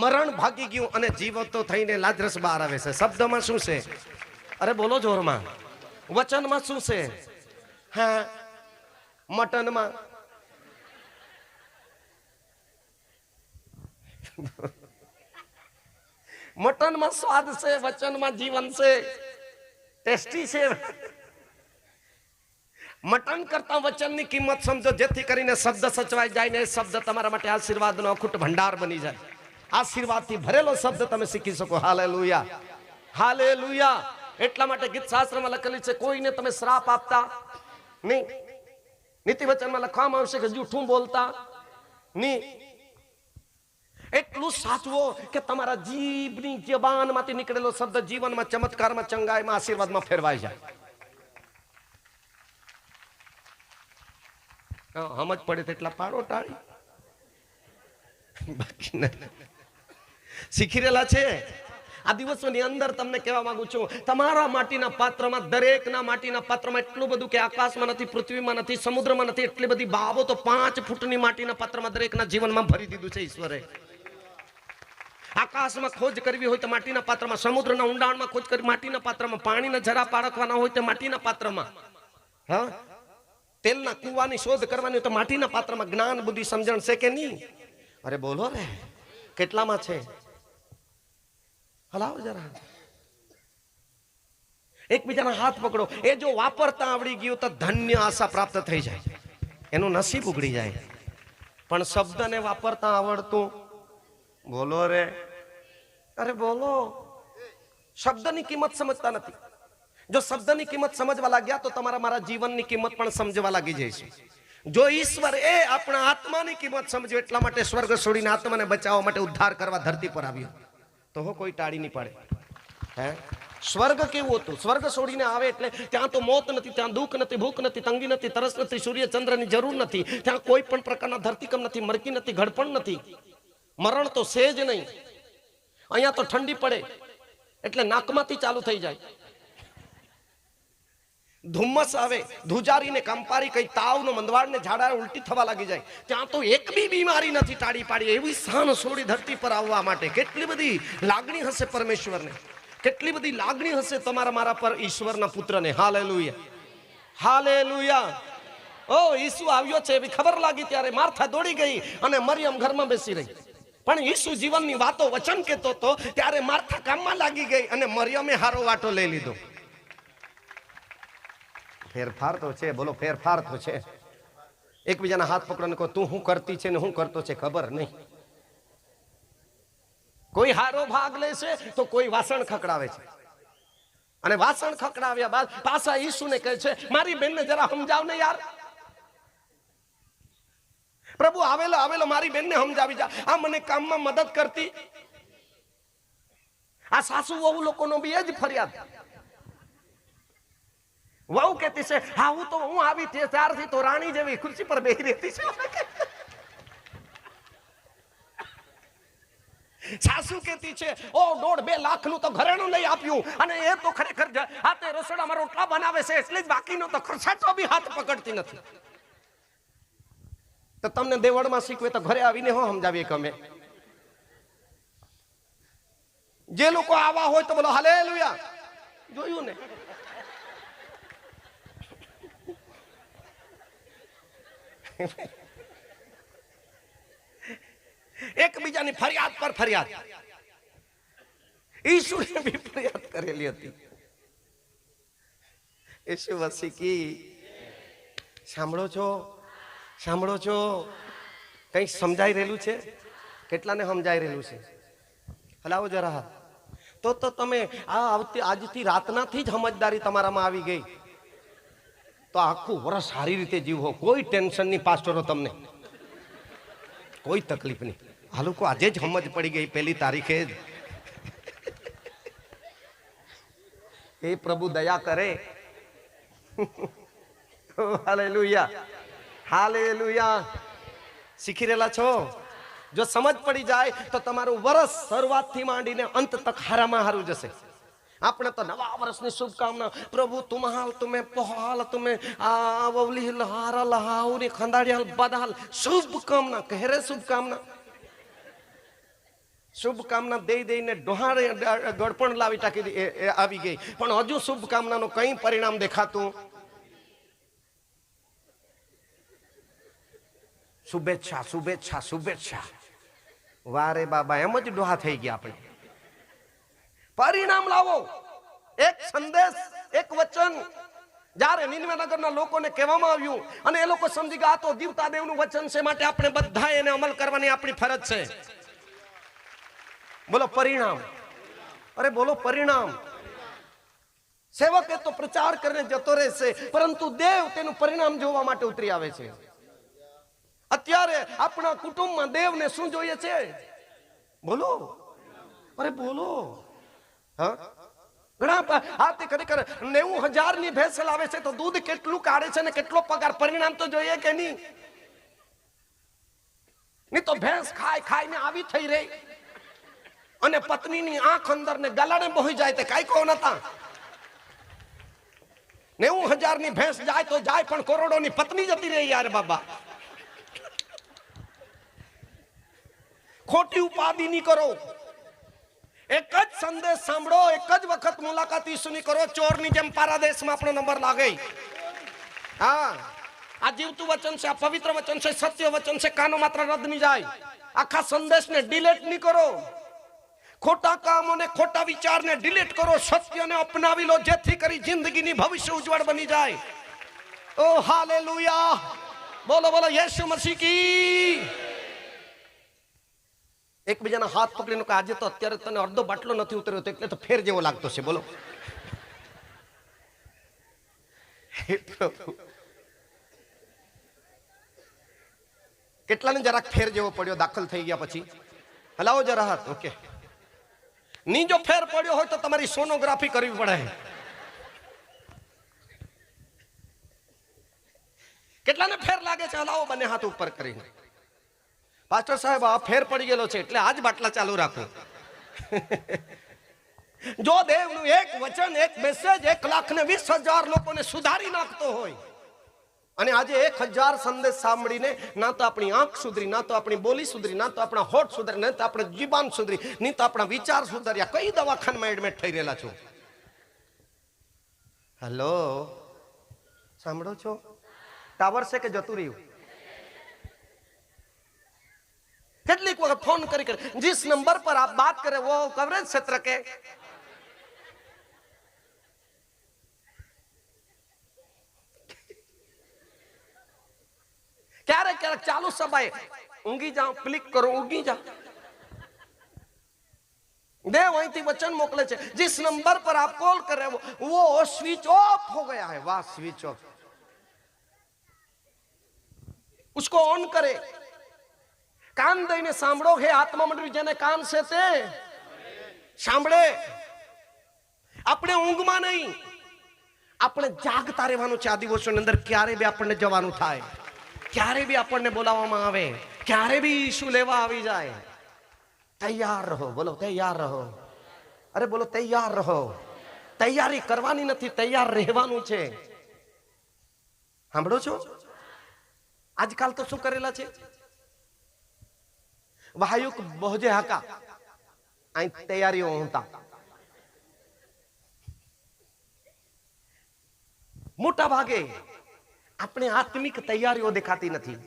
મરણ ભાગી ગયું અને જીવતો થઈને લાજરસ બહાર આવે છે. શબ્દમાં શું છે? અરે બોલો જોરમાં. વચનમાં શું છે? હા મટનમાં. મટનમાં સ્વાદ છે, વચનમાં જીવન છે, ટેસ્ટી છે. મટન કરતા વચનની કિંમત સમજો, જેથી કરીને શબ્દ સચવાઈ જાય ને શબ્દ તમારા માટે આશીર્વાદનો અખૂટ ભંડાર બની જાય. આશીર્વાદથી ભરેલો શબ્દ તમે શીખી શકો. Hallelujah, hallelujah. એટલા માટે ગીત શાસ્ત્રમાં લખેલી છે, કોઈને તમે શ્રાપ આપતા નહીં. નીતિ વચનમાં લખવામાં આવશે કે જૂઠું બોલતા નહીં. એટલું સાચવો કે તમારા જીભની જબાનમાંથી નીકળેલો શબ્દ જીવનમાં, ચમત્કારમાં, ચંગાઈમાં, આશીર્વાદમાં ફેરવાઈ જાય. સમજ પડે તેટલા પાડો તાળી. બાકી શીખી રહેલા છે. આ દિવસોની અંદર તમને કહેવા માંગુ છું, તમારા માટીના પાત્રમાં, દરેકના માટીના પાત્રમાં એટલું બધું કે આકાશમાં નથી, પૃથ્વીમાં નથી, સમુદ્રમાં નથી, એટલી બધી બાબતો 5 ફૂટની માટીના પાત્રમાં દરેકના જીવનમાં ભરી દીધું છે ઈશ્વરે. આકાશમાં ખોજ કરવી હોય તો માટીના પાત્રમાં, સમુદ્રના ઊંડાણમાં ખોજ કરવી માટીના પાત્રમાં, પાણીના જરા પારખવાના હોય તો માટીના પાત્રમાં, હા તેલના કુવાની શોધ કરવાની હોય તો માટીના પાત્રમાં. જ્ઞાન, બુદ્ધિ, સમજણ છે કે નહીં? અરે બોલો રે. કેટલામાં છે? હલાવો જરા. એકબીજાના હાથ પકડો. એ જો વાપરતા આવડી ગયું તો ધન્ય આશા પ્રાપ્ત થઈ જાય, એનું નસીબ ઉઘડી જાય. પણ શબ્દને વાપરતા આવડતું, બોલો રે. અરે બોલો. શબ્દની કિંમત સમજતા નથી. જો શબ્દની કિંમત સમજવા લાગ્યા તો તમારા મારા જીવનની કિંમત પણ સમજવા લાગી જઈશું. જો ઈશ્વર એ આપણા આત્માની કિંમત સમજ્યો, એટલા માટે સ્વર્ગ છોડીને આત્માને બચાવવા માટે ઉદ્ધાર કરવા ધરતી પર આવ્યો, તો કોઈ ટાળી નહીં પાડે. હે સ્વર્ગ કેવું હતું? સ્વર્ગ છોડીને આવે એટલે ત્યાં તો મોત નથી, ત્યાં દુઃખ નથી, ભૂખ નથી, તંગી નથી, તરસ નથી, સૂર્ય ચંદ્રની જરૂર નથી, ત્યાં કોઈ પણ પ્રકારના ધરતીકંપ નથી, મરકી નથી, ઘડપણ નથી, મરણ તો છે જ નહીં. અહીંયા તો ઠંડી પડે એટલે નાકમાંથી ચાલુ થઈ જાય, ધુમ્મસ આવે, ધુજારીને કંપારી, કઈ તાવનો મંદવાડને ઝાડા ઉલટી થવા લાગી જાય. ત્યાં તો એક બી બીમારી નથી ટાળી પાડી. એવી શાન છોડી ધરતી પર આવવા માટે કેટલી બધી લાગણી હશે પરમેશ્વરને, કેટલી બધી લાગણી હશે તમારા મારા પર ઈશ્વરના પુત્રને. Hallelujah, hallelujah. ઓ ઈસુ આવ્યો છે એવી ખબર લાગી ત્યારે માર્થા દોડી ગઈ અને મરિયમ ઘરમાં બેસી રહી. પણ ઈસુ જીવનની વાતો વચન કહેતો હતો ત્યારે માર્થા કામમાં લાગી ગઈ અને મરિયમે હારો વાટો લઈ લીધો. ફેરફાર તો છે. બોલો ફેરફાર તો છે. એકબીજાના હાથ પકડોને કહો, તું શું કરતી છે ને હું કરતો છે ખબર નહીં. કોઈ હારો ભાગ લે છે તો કોઈ વાસણ ખકડાવે છે, અને વાસણ ખકડાવ્યા બાદ પાછા ઈસુને કહે છે, મારી બેનને જરા સમજાવ ને યાર. પ્રભુ આવેલો આવેલો મારી બેનને સમજાવી જા. આ મને કામમાં મદદ કરતી. આ સાસુ વહુ લોકોનો બી એ જ ફરિયાદ. વહુ કહેતી છે, હા હું આવી ત્યારથી તો રાણી જેવી ખુરશી પર બેસી રહેતી છે. સાસુ કહેતી છે ઓ 1.5-2 લાખનું તો ઘરેણું લઈ આપ્યું અને એ તો ખરેખર હાથે રસોડામાં રોટલા બનાવે છે એટલે જ બાકીનો તો ખર્ચાતો બી હાથ પકડતી નથી. તો તમને દેવળમાં શીખવે તો ઘરે આવીને હો સમજાવીએ કે અમે જે લોકો આવા હોય તો બોલો હાલેલુયા. જોયું ને એકબીજાની ફરિયાદ પર ફરિયાદ. ઈશુને બી ફરિયાદ કરેલી હતી. ઈશુ મસીહ કી સાંભળો છો, સાંભળો છો, કઈ સમજાઈ રહેલું છે? કેટલાને સમજાઈ રહેલું છે? હલાવો જરા હાથ. તો તમે આજથી રાતનાથી જ સમજદારી તમારામાં આવી ગઈ તો આખું વર્ષ સારી રીતે જીવો, કોઈ ટેન્શન નહીં પાસ્ટરો, તમને કોઈ તકલીફ નહીં. આ લોકો આજે જ સમજ પડી ગઈ 1 તારીખે જ. એ પ્રભુ દયા કરે. Hallelujah, hallelujah. શીખી રહેલા છો? જો સમજ પડી જાય તો તમારું વર્ષ શરૂઆતથી માંડીને અંત તક હારામાં હારું જશે. આપણે તો નવા વર્ષની શુભકામના. પ્રભુ તુમ હાલ તુમે પહાલ તુમે આવલી લહારા લહાઉની ખંડાડિયાલ બદહાલ શુભકામના કહે રે. શુભકામના શુભકામના દઈ દઈને ડોહાડે ગળપણ લાવી ટાકી આવી ગઈ, પણ હજુ શુભકામનાનું કઈ પરિણામ દેખાતું. શુભેચ્છા, શુભેચ્છા, શુભેચ્છા. વારે બાબા, એમ જ ડોહા થઈ ગયા આપણે. પરિણામ લાવો. એક સંદેશ, એક વચન જ્યારે નીનવે નગરના લોકોને કહેવામાં આવ્યું અને એ લોકો સમજી ગયા આ તો જીવતા દેવનું વચન છે, માટે આપણે બધા એને અમલ કરવાની આપણી ફરજ છે. બોલો પરિણામ. અરે બોલો પરિણામ. સેવક એ તો પ્રચાર કરીને જતો રહેશે, પરંતુ દેવ તેનું પરિણામ જોવા માટે ઉતરી આવે છે. અત્યારે આપણા કુટુંબમાં દેવને શું જોઈએ છે? બોલો, અરે બોલો. ઘણા હાથી ખરેખર 90,000 ની ભેંસ લાવે છે તો દૂધ કેટલું કાઢે છે ને કેટલો પગાર? પરિણામ તો જોઈએ કે નહીં? નહીં તો ભેંસ ખાઈ ખાઈને આવી થઈ રહી અને પત્નીની આંખ અંદર ને ગલાડે બોહી જાય તે કાઈ કહો નતા. 90,000 ની ભેંસ જાય તો જાય, પણ કરોડોની પત્ની જતી રહી યાર બાબા. ખોટી ઉપાધિ નહીં કરો. એક જ સંદેશ સાંભળો, એક જ વખત મુલાકાત ઈસુની કરો. ચોરની જેમ પારાદેશમાં આપણો નંબર લાગે. હા, આ જીવતું વચન છે, આ પવિત્ર વચન છે, સત્ય વચન છે. કાનો માત્ર રદ નહીં જાય. આખા સંદેશને ડિલીટ નહીં કરો. ખોટા કામોને, ખોટા વિચારને ડિલીટ કરો. સત્યને અપનાવી લો, જેથી કરી જિંદગીની ભવિષ્ય ઉજ્જવળ બની જાય. ઓ હાલેલુયા. બોલો બોલો યેસુ મસીહ કી. એકબીજાના હાથ પકડીને કે આજે તો અત્યારે તને અડધો બાટલો નથી ઉતર્યો એટલે તો ફેર જેવો લાગતો છે. બોલો કેટલાને જરાક ફેર જેવો પડ્યો દાખલ થઈ ગયા પછી? હલાવો જરા હાથ. ઓકે. ની જો ફેર પડ્યો હોય તો તમારી સોનોગ્રાફી કરવી પડે. કેટલાને ફેર લાગે છે? હલાવો બંને હાથ ઉપર કરીને. પાસ્ટર સાહેબ આ ફેર પડી ગયેલો છે એટલે આજ બાટલા ચાલુ રાખો. જો દેવનું એક વચન, એક મેસેજ 1,20,000 લોકોને સુધારી નાખતો હોય અને આજે 1,000 સંદેશ સાંભળીને ના તો આપણી આંખ સુધરી, ના તો આપણી બોલી સુધરી, ના તો આપણા હોઠ સુધરી, ના તો આપણે જીબાન સુધરી, નહીં તો આપણા વિચાર સુધર્યા. કઈ દવાખાનામાં એડમિટ થઈ રહેલા છો? હેલો, સાંભળો છો? ટાવર છે કે જતું રહ્યું? કેટલીક વખત फोन કરી जिस नंबर पर आप बात करें वो कवरेज क्षेत्र के ક્યારેક ક્યારેક ચાલુ સમયે ઊંઘી જાઓ, ક્લિક કરો, ઊંઘી જાઓ. देव અહીંથી वचन मोकले છે. जिस नंबर पर आप कॉल कर रहे हो वो स्विच ऑफ हो गया है. वाह, स्विच ऑफ. उसको ऑन करे. કાન દઈને સાંભળો. હે આત્મા મંડળી, જેને કાન છે તે સાંભળે. આપણે ઊંઘમાં નહીં, આપણે જાગતા રહેવાનું છે. આ દિવસોની અંદર ક્યારે બી આપણને જવાનું થાય, ક્યારે બી આપણને બોલાવવામાં આવે, ક્યારે બી ઈસુ લેવા આવી જાય, તૈયાર રહો. બોલો તૈયાર રહો. અરે બોલો તૈયાર રહો. તૈયારી કરવાની નથી, તૈયાર રહેવાનું છે. સાંભળો છો? આજકાલ તો શું કરેલા છે? વાયુક બહોજે હાકા અહીં તૈયારીઓ હોતા. મોટા ભાગે આપણે આત્મિક તૈયારીઓ દેખાતી નથી.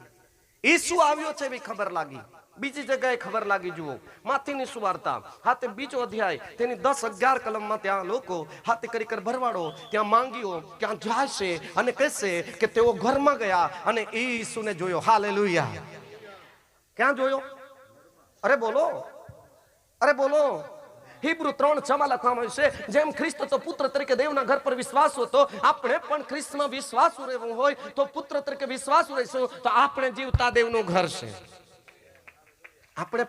ઈસુ આવ્યો છે એવી ખબર લાગી, બીજી જગ્યાએ ખબર લાગી. જુઓ માથીની સુવાર્તા હાથે 2 અધ્યાય તેની 10-11 કલમમાં ત્યાં લોકો હાથે કરી ભરવાડો ત્યાં માંગીઓ ત્યાં જાય છે અને કહેશે કે તેઓ ઘરમાં ગયા અને ઈસુને જોયો. હાલેલુયા. ક્યાં જોયો? અરે બોલો, અરે બોલો. હિબ્રુ 3:6 લખવામાં આવ્યું છે, જેમ ખ્રિસ્ત તો પુત્ર તરીકે દેવના ઘર પર વિશ્વાસ હતો, આપણે પણ ખ્રિસ્તમાં વિશ્વાસુ રહેવું હોય તો પુત્ર તરીકે વિશ્વાસુ રહીશું તો આપણે જીવતા દેવનું ઘર છે. આપણે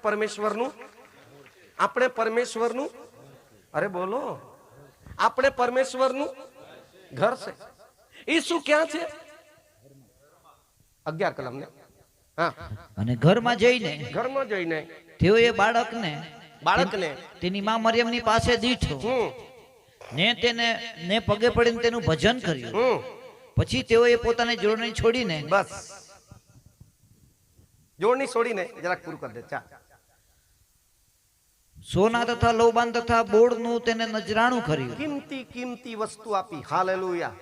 પરમેશ્વરનું અરે બોલો, આપણે પરમેશ્વરનું ઘર છે. ઈસુ ક્યાં છે? 11 કલમ ને. હા. અને ઘરમાં જઈને તેઓએ બાળકને તેની માં મરિયમની પાસે દીઠો ને પગે પડીને તેનું ભજન કર્યું. પછી તેઓએ પોતાની જોડણી છોડીને બસ જોડણી છોડીને જરાક પૂરું કરી દે. ચા સોના તથા લોબાન તથા બોળનું તેને નજરાણું કર્યું. કિંમતી વસ્તુ આપી. હાલેલુયા.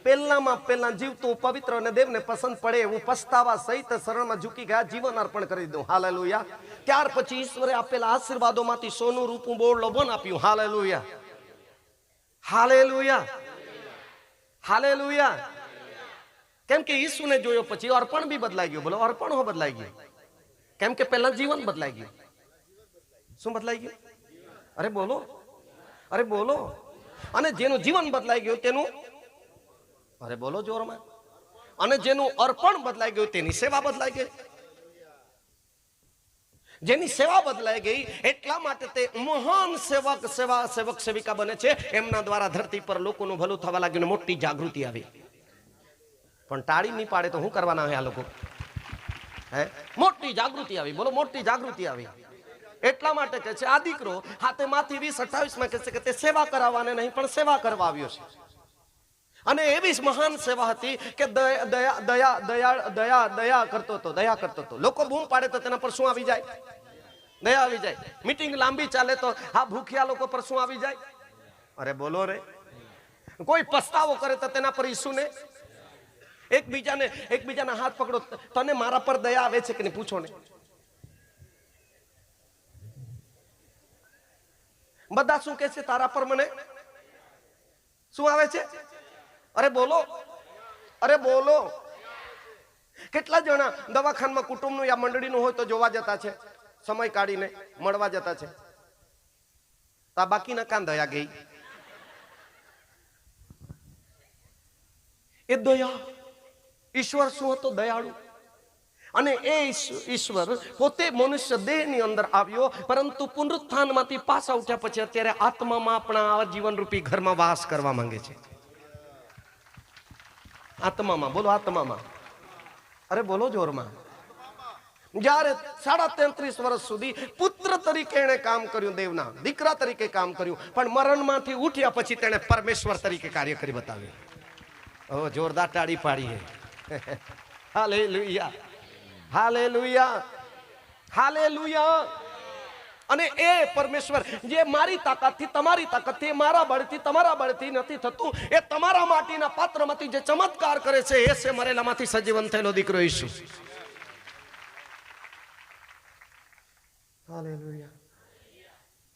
પહેલા જીવતું પવિત્ર અને દેવને પસંદ પડે એવું પસ્તાવા સહિત શરણમાં ઝૂકી ગયા, જીવન અર્પણ કરી દીધું. હાલેલુયા. ત્યાર પછી ઈશ્વરે આપેલા આશીર્વાદોમાંથી સોનું, રૂપું, બોળ, લોભન આપ્યું. હાલેલુયા. હાલેલુયા. હાલેલુયા. કેમ કે ઈસુને જોયો પછી અર્પણ બી બદલાઈ ગયું. બોલો અર્પણ બદલાઈ ગયું. કેમ કે પહેલા જીવન બદલાઈ ગયું. શું બદલાઈ ગયું? અરે બોલો, અરે બોલો. અને જેનું જીવન બદલાઈ ગયું તેનું અરે બોલો જોરમાં. અને જેનું અર્પણ બદલાઈ ગયું તેની સેવા બદલાઈ ગઈ. જેની સેવા બદલાઈ ગઈ એટલા માટે તે મહાન સેવક સેવિકા બને છે. એમના દ્વારા ધરતી પર લોકોનું ભલું થવા લાગ્યું, મોટી જાગૃતિ આવી. પણ ટાળી નહીં પાડે તો શું કરવાના હોય આ લોકો? મોટી જાગૃતિ આવી. બોલો મોટી જાગૃતિ આવી. એટલા માટે કહે છે આ દીકરો હાથે માંથી 20:28 માં કહે છે કે તે સેવા કરાવવાને નહીં પણ સેવા કરવા આવ્યો છે. અને એવી મહાન સેવા હતી કે દયા કરતો હતો. લોકો બૂમ પાડે તો તેના પર શું આવી જાય? દયા આવી જાય. મીટિંગ લાંબી ચાલે તો આ ભૂખ્યા લોકો પર શું આવી જાય? અરે બોલો રે. કોઈ પસ્તાવો કરે તો તેના પર ઈસુને એકબીજાના હાથ પકડો. તને મારા પર દયા આવે છે કે નહીં પૂછો ને. બધા શું કહે છે? તારા પર મને શું આવે છે? અરે બોલો, અરે બોલો. કેટલા જણા દવાખાનામાં કુટુંબનું યા મંડળીનું હોય તો જોવા જતા છે, સમય કાઢીને મળવા જતા છે. તા બાકીના કાં દયા ગઈ? એ દયા. ઈશ્વર શું હતો? દયાળુ. અને એ ઈશ્વર પોતે મનુષ્ય દેહની અંદર આવ્યો, પરંતુ પુનરુત્થાનમાંથી પાછા ઉઠ્યા પછી અત્યારે આત્મામાં આપણા જીવન રૂપી ઘરમાં વાસ કરવા માંગે છે. આત્મામાં. બોલો આત્મામાં. અરે બોલો જોરમાં. જ્યારે 33.5 વર્ષ સુધી પુત્ર તરીકે એને કામ કર્યું, દેવના દીકરા તરીકે કામ કર્યું, પણ મરણમાંથી ઉઠ્યા પછી તેને પરમેશ્વર તરીકે કાર્ય કરી બતાવ્યું. ઓ જોરદાર તાળી પાડીએ. હાલેલુયા. હાલેલુયા. હાલેલુયા. અને એ પરમેશ્વર જે મારી તાકાતથી તમારી તાકાતથી, મારા બળથી તમારા બળથી નથી થતું, એ તમારા માટીના પાત્રમાંથી જે ચમત્કાર કરે છે એ છે મરેલામાંથી સજીવન થયેલો દીકરો ઈસુ. હાલેલુયા.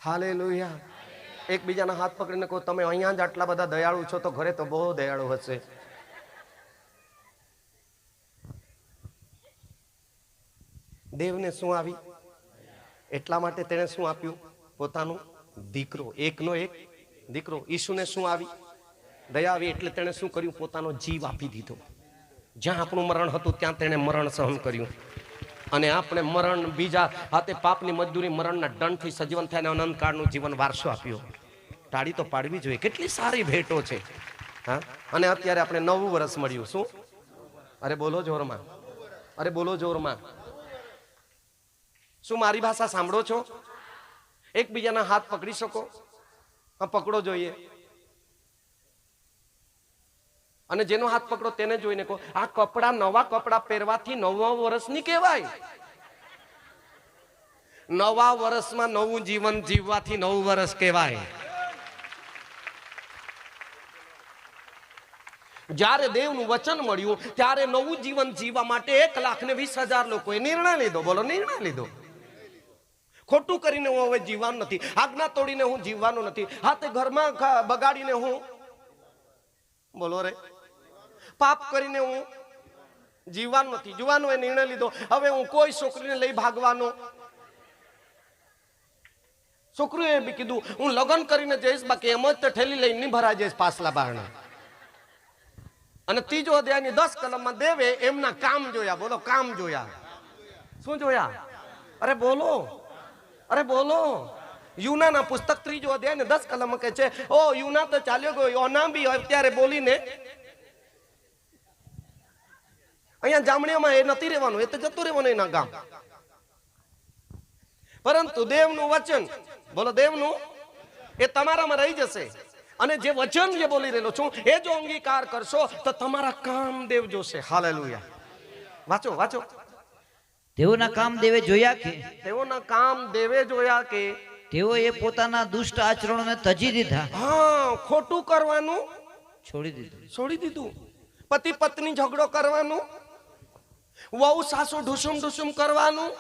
હાલેલુયા. એકબીજાના હાથ પકડીને કહો તમે અહીંયા જ આટલા બધા દયાળુ છો તો ઘરે તો બહુ દયાળુ હશે. દેવને શું આવી? એટલા માટે તેણે શું આપ્યું? પોતાનું દીકરો. એકનો એક દીકરો. ઈસુને શું આવી? દયા આવી. એટલે તેણે શું કર્યું? પોતાનો જીવ આપી દીધો. જ્યાં આપણું મરણ હતું ત્યાં તેણે મરણ સહન કર્યું. અને આપણે મરણ બીજા હાથે પાપની મજદૂરી મરણના દંડથી સજીવન થઈને અનંતકાળનું જીવન વારસો આપ્યો. તાળી તો પાડવી જોઈએ. કેટલી સારી ભેટો છે. હા. અને અત્યારે આપણે 9 વર્ષ મળ્યું. શું? અરે બોલો જોરમાં. અરે બોલો જોરમાં. શું મારી ભાષા સાંભળો છો? એકબીજાના હાથ પકડી શકો? હા, પકડો જોઈએ. અને જેનો હાથ પકડો તેને જોઈને કહો, આ કપડા, નવા કપડા પહેરવાથી નવા વર્ષ ની કહેવાય. નવા વર્ષમાં નવું જીવન જીવવાથી નવું વર્ષ કહેવાય. જ્યારે દેવનું વચન મળ્યું ત્યારે નવું જીવન જીવવા માટે 1,20,000 લોકોએ નિર્ણય લીધો. બોલો, નિર્ણય લીધો. ખોટું કરીને હું હવે જીવવાનું નથી, આજ્ઞા તોડીને હું જીવવાનું નથી, હાથે ઘરમાં બગાડીને હું, બોલો રે, પાપ કરીને હું જીવવાનું નથી. જીવવાનો એ નિર્ણય લીધો. હવે હું કોઈ છોકરીને લઈ ભાગવાનો. છોકરીએ બી કીધું હું લગ્ન કરીને જઈશ, બાકી એમ જ તો ઠેલી લઈને નહીં ભરાઈ જઈશ પાછલા બારણા. અને ત્રીજો અધ્યાયની 10 કલમમાં દેવે એમના કામ જોયા. બોલો, કામ જોયા. શું જોયા? અરે બોલો, અરે બોલો. યુનાના પુસ્તક 3 અધ્યાય ને 10 કલમમાં કહે છે, ઓ યુના તો ચાલ્યો ગયો, યોના બી અત્યારે બોલીને અહીંયા જામણીઓમાં એ નથી રહેવાનું, એ તો જતું રહેવાનું એના ગામ. પરંતુ દેવનું વચન, બોલો, દેવનું એ તમારામાં રહી જશે. અને જે વચન જે બોલી રહેલો છું એ જો અંગીકાર કરશો તો તમારા કામ દેવ જોશે. હાલેલુયા. વાંચો, વાંચો. તેઓના કામ દેવે જોયા કે, તેઓના કામ દેવે જોયા કે તેઓએ પોતાના દુષ્ટ આચરણોને તજી દીધા. હા, ખોટું કરવાનું છોડી દીધું. છોડી દીધું. પતિ પત્ની ઝઘડો કરવાનું, વહુ સાસુ ઢુસુમ ઢુસુમ કરવાનું,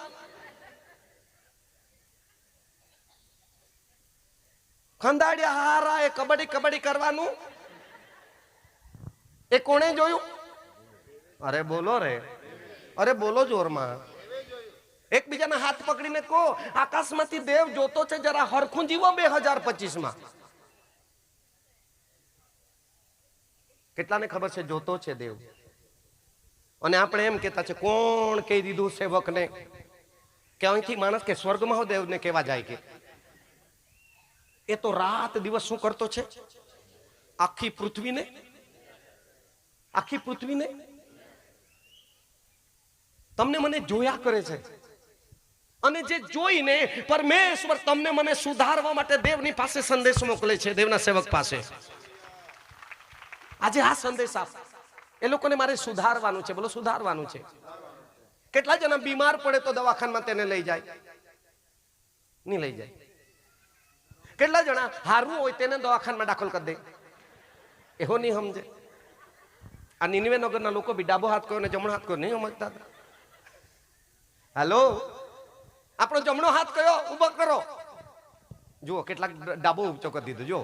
ખંડાડિયા હારા એ કબડ્ડી કબડ્ડી કરવાનું. એ કોણે જોયું? અરે બોલો રે, અરે બોલો જોરમાં. એકબીજાના હાથ પકડીને કહો, આકાશમાંથી દેવ જોતો છે, જરા હરખું જીવો 2025માં. કેટલાને ખબર છે જોતો છે દેવ? અને આપણે એમ કહેતા છે, કોણ કહી દીધું સેવકને કે અહીંથી માણસ કે સ્વર્ગમાં હો દેવને કહેવા જાય? કે એ તો રાત દિવસ શું કરતો છે? આખી પૃથ્વીને તમને મને જોયા કરે છે. અને જે જોઈને પરમેશ્વર તમને મને સુધારવા માટે દેવની પાસે સંદેશ મોકલે છે, દેવના સેવક પાસે. આજે આ સંદેશ આપ, એ લોકોને મારે સુધારવાનું છે. બોલો, સુધારવાનું છે. કેટલા જણા બીમાર પડે તો દવાખાનામાં તેને લઈ જાય? નહીં લઈ જાય. કેટલા જણા હારવું હોય તેને દવાખાનામાં દાખલ કરી દે? એવો નહીં સમજે. આ નિનવે નગરના લોકો બી ડાબો હાથ કયો ને જમણો હાથ કયો નહીં સમજતા. હાલો, આપણો જમણો હાથ કયો ઉભો કરો. જુઓ કેટલાક ડાબો ઊંચો કરી દીધો. જો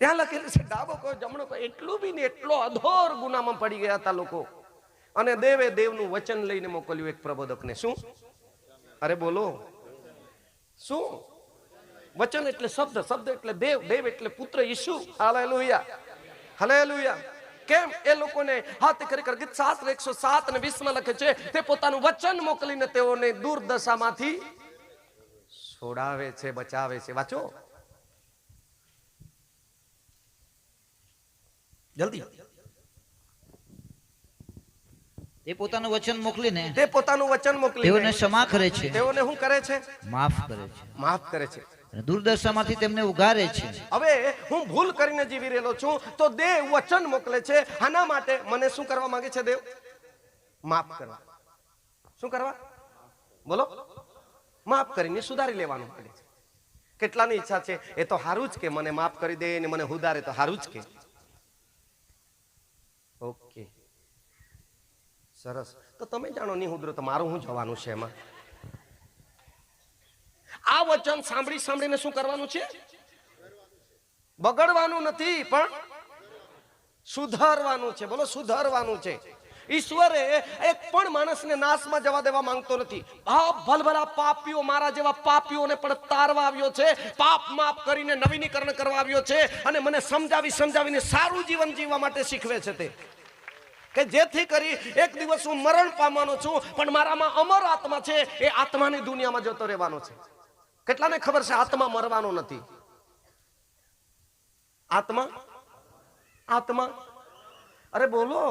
ત્યાં લખેલું છે ડાબો કયો જમણો કયો. એટલું બી ને એટલો અધોર ગુનામાં પડી ગયા હતા લોકો. અને દેવે દેવનું વચન લઈને મોકલ્યું એક પ્રબોધકને. શું? અરે બોલો, શું? વચન એટલે શબ્દ, શબ્દ એટલે દેવ, દેવ એટલે પુત્ર ઈસુ. Hallelujah, hallelujah. કેમ? એ લોકોને હાથ ખરેખર ગીત શાસ્ત્ર 107 અને 20 માં લખે છે, તે પોતાનું વચન મોકલીને તેઓને દુર્દશામાંથી છોડાવે છે, બચાવે છે. વાંચો જલ્દી. તે પોતાનું વચન મોકલીને, તે પોતાનું વચન મોકલીને તેઓને ક્ષમા કરે છે. તેઓને શું કરે છે? માફ કરે છે. માફ કરે છે. અને દુર્દશામાંથી તેમને ઉગારે છે. હવે હું ભૂલ કરીને જીવી રહેલો છું તો દેવ વચન મોકલે છે. આના માટે મને શું કરવા માંગે છે દેવ? માફ કરવા. શું કરવા? બોલો, માફ કરીને સુધારી લેવાનું માંગે છે. કેટલાની ઈચ્છા છે એ તો હારું જ કે મને માફ કરી દે ને મને સુધારે તો હારું જ કે. ઓકે, સરસ. તો તમે જાણો નહીં સુધરો તો મારું શું જવાનું છે એમાં? આ વચન સાંભળી સાંભળીને શું કરવાનું છે? બગડવાનું નથી પણ સુધારવાનું છે. બોલો, સુધારવાનું છે. ઈશ્વરે એક પણ માણસને નાશમાં જવા દેવા માંગતો નથી. આ ભલભલા પાપીઓ, મારા જેવા પાપીઓને પણ તારવા આવ્યો છે, પાપ માફ કરીને નવીનીકરણ કરવા આવ્યો છે. અને મને સમજાવીને સારું જીવન જીવવા માટે શીખવે છે તે, કે જેથી કરી એક દિવસ હું મરણ પામવાનો છું પણ મારામાં અમર આત્મા છે, એ આત્માની દુનિયામાં જતો રહેવાનો છે. કેટલાને ખબર છે આત્મા મરવાનો નથી? આત્મા, આત્મા, અરે બોલો,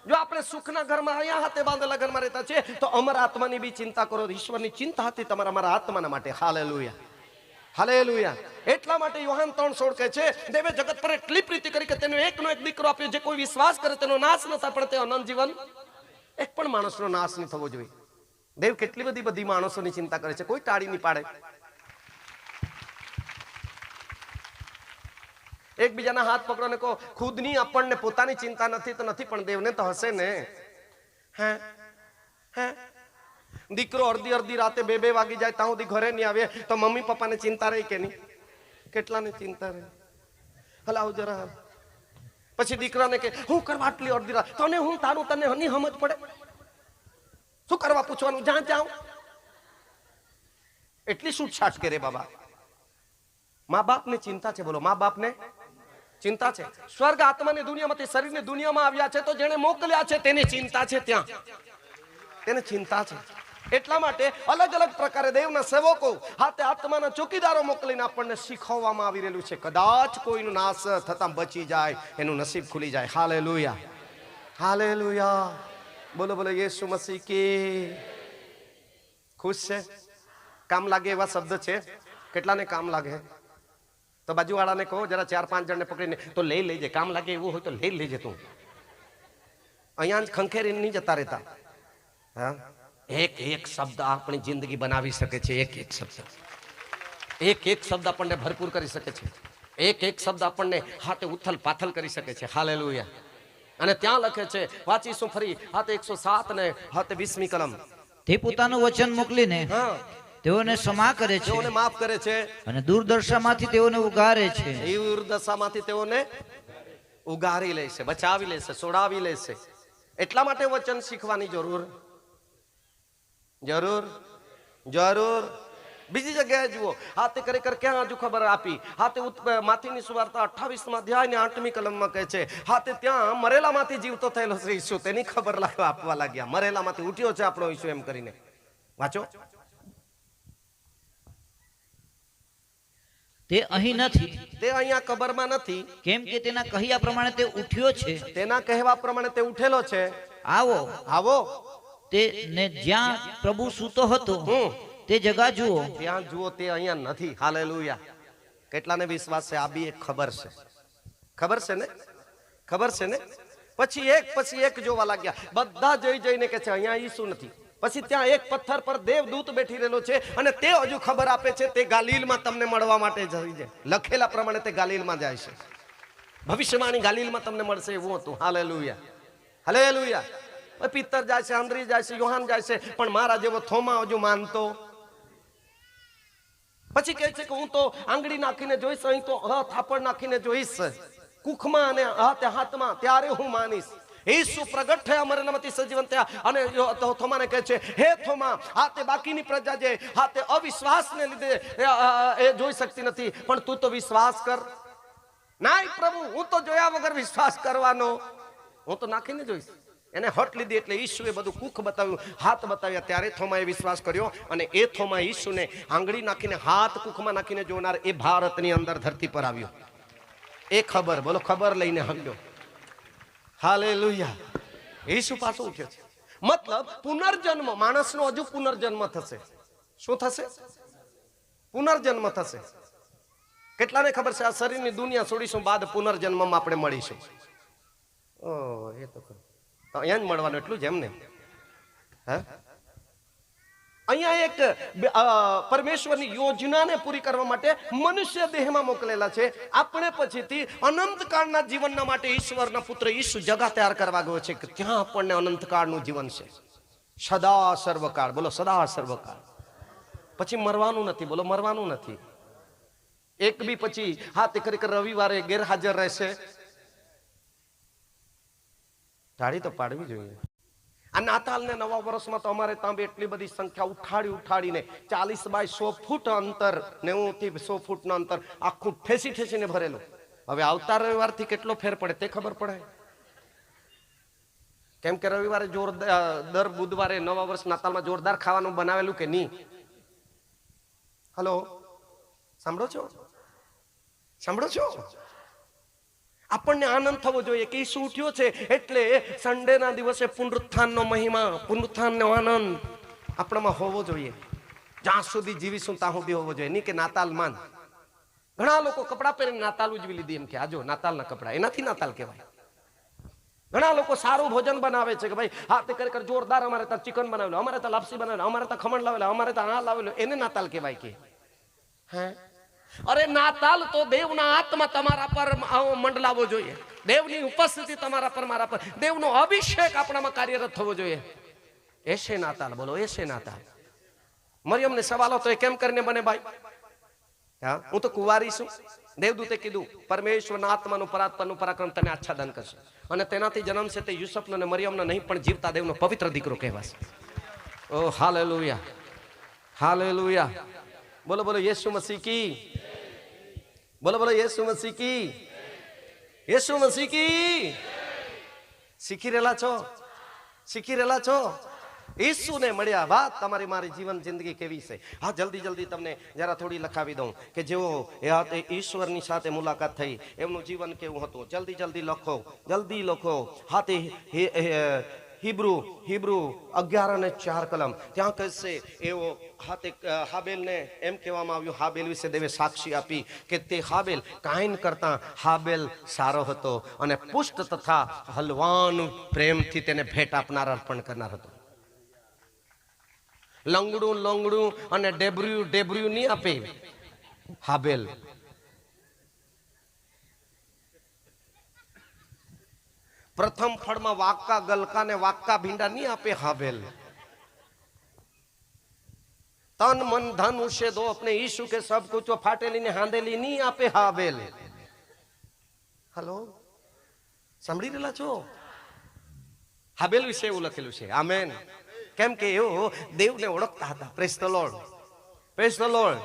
જો આપણે સુખના ઘરમાં અહીંયા હાથે બાંધેલા ઘરમાં રહેતા છે તો અમારા આત્માની બી ચિંતા કરો. ઈશ્વરની ચિંતા હતી તમારા અમારા આત્માના માટે. Hallelujah, hallelujah. એટલા માટે યોહાન 3:16 કહે છે, દેવે જગત પર એટલી પ્રીતિ કરી કે તેનો એકનો એક દીકરો આપ્યો, જે કોઈ વિશ્વાસ કરે તેનો નાશ ન થાય પણ તે અનંત જીવન. એક પણ માણસનો નાશ નહીં થવો જોઈએ. દેવ કેટલી બધી માણસોની ચિંતા કરે છે, કોઈ ટાળી નહીં પાડે. એકબીજાના હાથ પકડો ને કહો, ખુદની આપણને પોતાની ચિંતા નથી તો નથી, પણ દેવને તો હશે ને. હે હે દીકરો અડધી રાતે 2 વાગી જાય ત્યાં સુધી ઘરે નહીં આવે તો મમ્મી પપ્પાને ચિંતા રહી કે નહીં? કેટલાને ચિંતા રહી? હલાવ જરા. પછી દીકરાને કે હું કરવા આટલી અડધી રાત? તને હું તારું તને હની સમજ પડે? શું કરવા પૂછવાનું? જ્યાં જાઉં એટલી છૂટછાટ કરે બાબા. મા બાપને ચિંતા છે. બોલો, મા બાપને ચિંતા છે. સ્વર્ગ આત્માની દુનિયામાંથી શરીરની દુનિયામાં આવ્યા છે તો જેને મોકલ્યા છે તેને ચિંતા છે. ત્યાં તેને ચિંતા છે. એટલા માટે અલગ અલગ પ્રકારે દેવના સેવકો હાથે આત્માના ચોકીદારો મોકલીને આપણને શીખવવામાં આવી રહેલું છે. કદાચ કોઈનો નાશ થતા બચી જાય, એનું નસીબ ખુલી જાય. Hallelujah, hallelujah. બોલો બોલો યેસુ મસીહ કી. ખુશ છે? કામ લાગે એવા શબ્દ છે. કેટલાને કામ લાગે? તો બાજુવાળાને કહો જરા 4-5 જણને પકડીને તો લઈ લેજે. કામ લાગે એવું હોય તો લઈ લેજે. તું અહીંયા જ ખંખેરી નહીં જતા રહેતા. હા, એક શબ્દ આપણી જિંદગી બનાવી શકે છે. એક શબ્દ આપણને ભરપૂર કરી શકે છે. એક શબ્દ આપણને હાથે ઉથલ પાથલ કરી શકે છે. હાલેલુયા. અને ત્યાં લખે છે, વાંચીશું ફરી, હાથે 107 ને હાથે 20મી કલમ. તે પોતાનું વચન મોકલીને તેઓને ક્ષમા કરે છે, તેઓને માફ કરે છે, અને દુર્દશામાંથી તેઓને ઉગારે છે. દુર્દશામાંથી તેઓને ઉગારી લેશે, બચાવી લેશે, છોડાવી લેશે. એટલા માટે વચન શીખવાની જરૂર. બીજી જગ્યાએ જુઓ, હાથે ખરેખર ક્યાં હજુ ખબર આપી? હાથે માથીની સુવાર્તા 28મા અધ્યાય ને 8મી કલમમાં કહે છે, હાથે ત્યાં મરેલામાંથી જીવતો થયેલો છે ઈસુ, તેની ખબર આપવા લાગ્યા. મરેલામાંથી ઉઠ્યો છે આપણો ઈસુ એમ કરીને. વાંચો. તે અહીં નથી, તે અહીંયા કબરમાં નથી, કેમ કે તેના કહ્યા પ્રમાણે તે ઉઠ્યો છે. તેના કહેવા પ્રમાણે તે ઉઠેલો છે. આવો તે ને જ્યાં પ્રભુ સૂતો હતો તે જગા જુઓ. ત્યાં જુઓ, તે અહીંયા નથી. હાલેલુયા. કેટલાને વિશ્વાસ છે? આ બી એક ખબર છે. ખબર છે ને? પછી એક જોવા લાગ્યા. બધા જઈને કે છે અહીંયા ઈસુ નથી. પછી ત્યાં એક પથ્થર પર દેવદૂત બેઠી રહેલો છે અને તે હજુ ખબર આપે છે તે ગાલીલમાં તમને મળવા માટે જાય. લખેલા પ્રમાણે તે ગાલીલમાં જાય છે. ભવિષ્યવાણી ગાલીલમાં તમને મળશે એવું હતું. Hallelujah, hallelujah. પિત્તર જાય છે, આંદ્રી જાય છે, યોહાન જાય છે, પણ મારા જેવો થોમા હજુ માનતો. પછી કહે છે કે હું તો આંગળી નાખીને જોઈશ, અહીં તો થાપડ નાખીને જોઈશ, કુખમાં અને હાથમાં, ત્યારે હું માનીશ. ઈસુ પ્રગટ થયા, મરેલામાંથી સજીવન થયા. અને થોમાને કહે છે, હે થોમા, આ તે બાકીની પ્રજા જે હાથે અવિશ્વાસને લીધે એ જોઈ શકતી નથી, પણ તું તો વિશ્વાસ કર. નાય પ્રભુ, હું તો જોયા વગર વિશ્વાસ કરવાનો, હું તો નાખીને જોઈશ. એને હટ લીધી એટલે ઈસુએ બધું કુખ બતાવ્યું, હાથ બતાવ્યા, ત્યારે થોમાએ વિશ્વાસ કર્યો. અને એ થોમા ઈસુને આંગળી નાખીને, હાથ કુખમાં નાખીને જોનાર એ ભારતની અંદર ધરતી પર આવ્યો. એ ખબર, બોલો, ખબર લઈને આવ્યો. હાલેલુયા. ઈસુ પાછો ઉઠ્યો છે. મતલબ પુનર્જન્મ. માણસનો હજુ પુનર્જન્મ થશે. શું થશે? પુનર્જન્મ થશે. કેટલાને ખબર છે? આ શરીરની દુનિયા છોડીશું, બાદ પુનર્જન્મમાં આપણે મળીશું. ઓ, એ તો અહીંયા જ મળવાનું એટલું જ એમ ને. હા, અહીંયા એક પરમેશ્વરની યોજનાને પૂરી કરવા માટે મનુષ્ય દેહમાં મોકલેલા છે. આપણે પછીથી અનંતકાળના જીવનના માટે ઈશ્વરના પુત્ર ઈસુ જગા તૈયાર કરવા ગયો છે કે ત્યાં આપણને અનંતકાળનું જીવન છે. સદા સર્વકાળ. બોલો, સદા સર્વકાળ. પછી મરવાનું નથી. બોલો, મરવાનું નથી. એક બી પછી હાથે ખરેખર રવિવારે ગેરહાજર રહેશે. ટાળી તો પાડવી જોઈએ. આ નાતાલ ને નવા વર્ષમાં તો અમારે ત્યાં એટલી બધી સંખ્યા ઉઠાડીને 40 બાય 100 ફૂટ અંતર, 90 થી 100 ફૂટનું અંતર આખું ઠેસીને ભરેલું. હવે આવતા રવિવારથી કેટલો ફેર પડે તે ખબર પડે. કેમ કે રવિવારે દર બુધવારે નવા વર્ષ નાતાલમાં જોરદાર ખાવાનું બનાવેલું કે નહીં? હલો, સાંભળો છો? આપણને આનંદ થવો જોઈએ કે ઈસુ ઉઠ્યો છે, એટલે સન્ડેના દિવસે પુનરુત્થાનનો મહિમા, પુનરુત્થાનનો આનંદ આપણામાં હોવો જોઈએ. જ્યાં સુધી જીવીશું ત્યાં સુધી હોવો જોઈએ, નહીં કે નાતાલ માન. ઘણા લોકો કપડાં પહેરીને નાતાલ ઉજવી લીધી એમ કે આજો નાતાલના કપડા, એનાથી નાતાલ કહેવાય. ઘણા લોકો સારું ભોજન બનાવે છે કે ભાઈ હા તે ખરેખર જોરદાર, અમારે ત્યાં ચિકન બનાવેલું, અમારે ત્યાં લાપસી બનાવેલું, અમારે ત્યાં ખમણ લાવેલા, અમારે ત્યાં આ લાવેલું, એને નાતાલ કહેવાય કે હે? અરે નાતાલ તો દેવના આત્મા તમારા પર મંડલાવો જોઈએ, દેવની ઉપસ્થિતિ તમારા પર, મારા પર, દેવનો અભિષેક આપણામાં કાર્યરત થવો જોઈએ. એસે નાતાલ બોલો, એસે નાતાલ. મરિયમને સવાલ હતો એ કેમ કરીને બને ભાઈ? હા, હું તો કુંવારી છું. દેવદૂતે કીધું પરમેશ્વરના આત્માનું પરાત્પરનું પરાક્રમ તને આચ્છાદન કરશે, અને તેનાથી જન્મ છે તે યુસુફનો અને મરિયમનો નહીં પણ જીવતા દેવનો પવિત્ર દીકરો કહેવાશે. ઓ હાલેલુયા, હાલેલુયા. બોલો બોલો યેસુ મસીહ કી, બોલો બોલો યેસુ મસીહ કી, યેસુ મસીહ કી. શીખી રહેલા છો? શીખી રહેલા છો? ઈસુને મળ્યા બાદ તમારી મારી જીવન જિંદગી કેવી છે? હા, જલ્દી જલ્દી તમને જરા થોડી લખાવી દઉં કે જેઓ ઈશ્વરની સાથે મુલાકાત થઈ એમનું જીવન કેવું હતું. જલ્દી જલ્દી લખો, જલ્દી લખો. હા, તે હિબ્રુ 11:4 કલમ ત્યાં કહેશે એવો હાથે હાબેલને એમ કહેવામાં આવ્યું, હાબેલ વિશે દેવે સાક્ષી આપી કે તે હાબેલ કાઈન કરતા હાબેલ સારો હતો અને પુષ્ટ તથા હલવાનું પ્રેમથી તેને ભેટ આપનાર, અર્પણ કરનાર હતો. લંગડું લંગડું અને ડેબર્યું નહીં આપે હાબેલ. પ્રથમ ફળમાં વાક્કા ગલકા ને વાક્કા ભીંડા નહીં આપે હાબેલ. તન મન ધન ઉસે દો अपने ईशु के सब कुछ फाटेली ने हांदेली नहीं आपे हाबેલ. હેલો, સાંભળી રહેલા છો? હાબેલ વિશે એવું લખેલું છે. આમેન. કેમ કે એઓ દેવને ઓળખતા હતા. Praise the lord, praise the lord.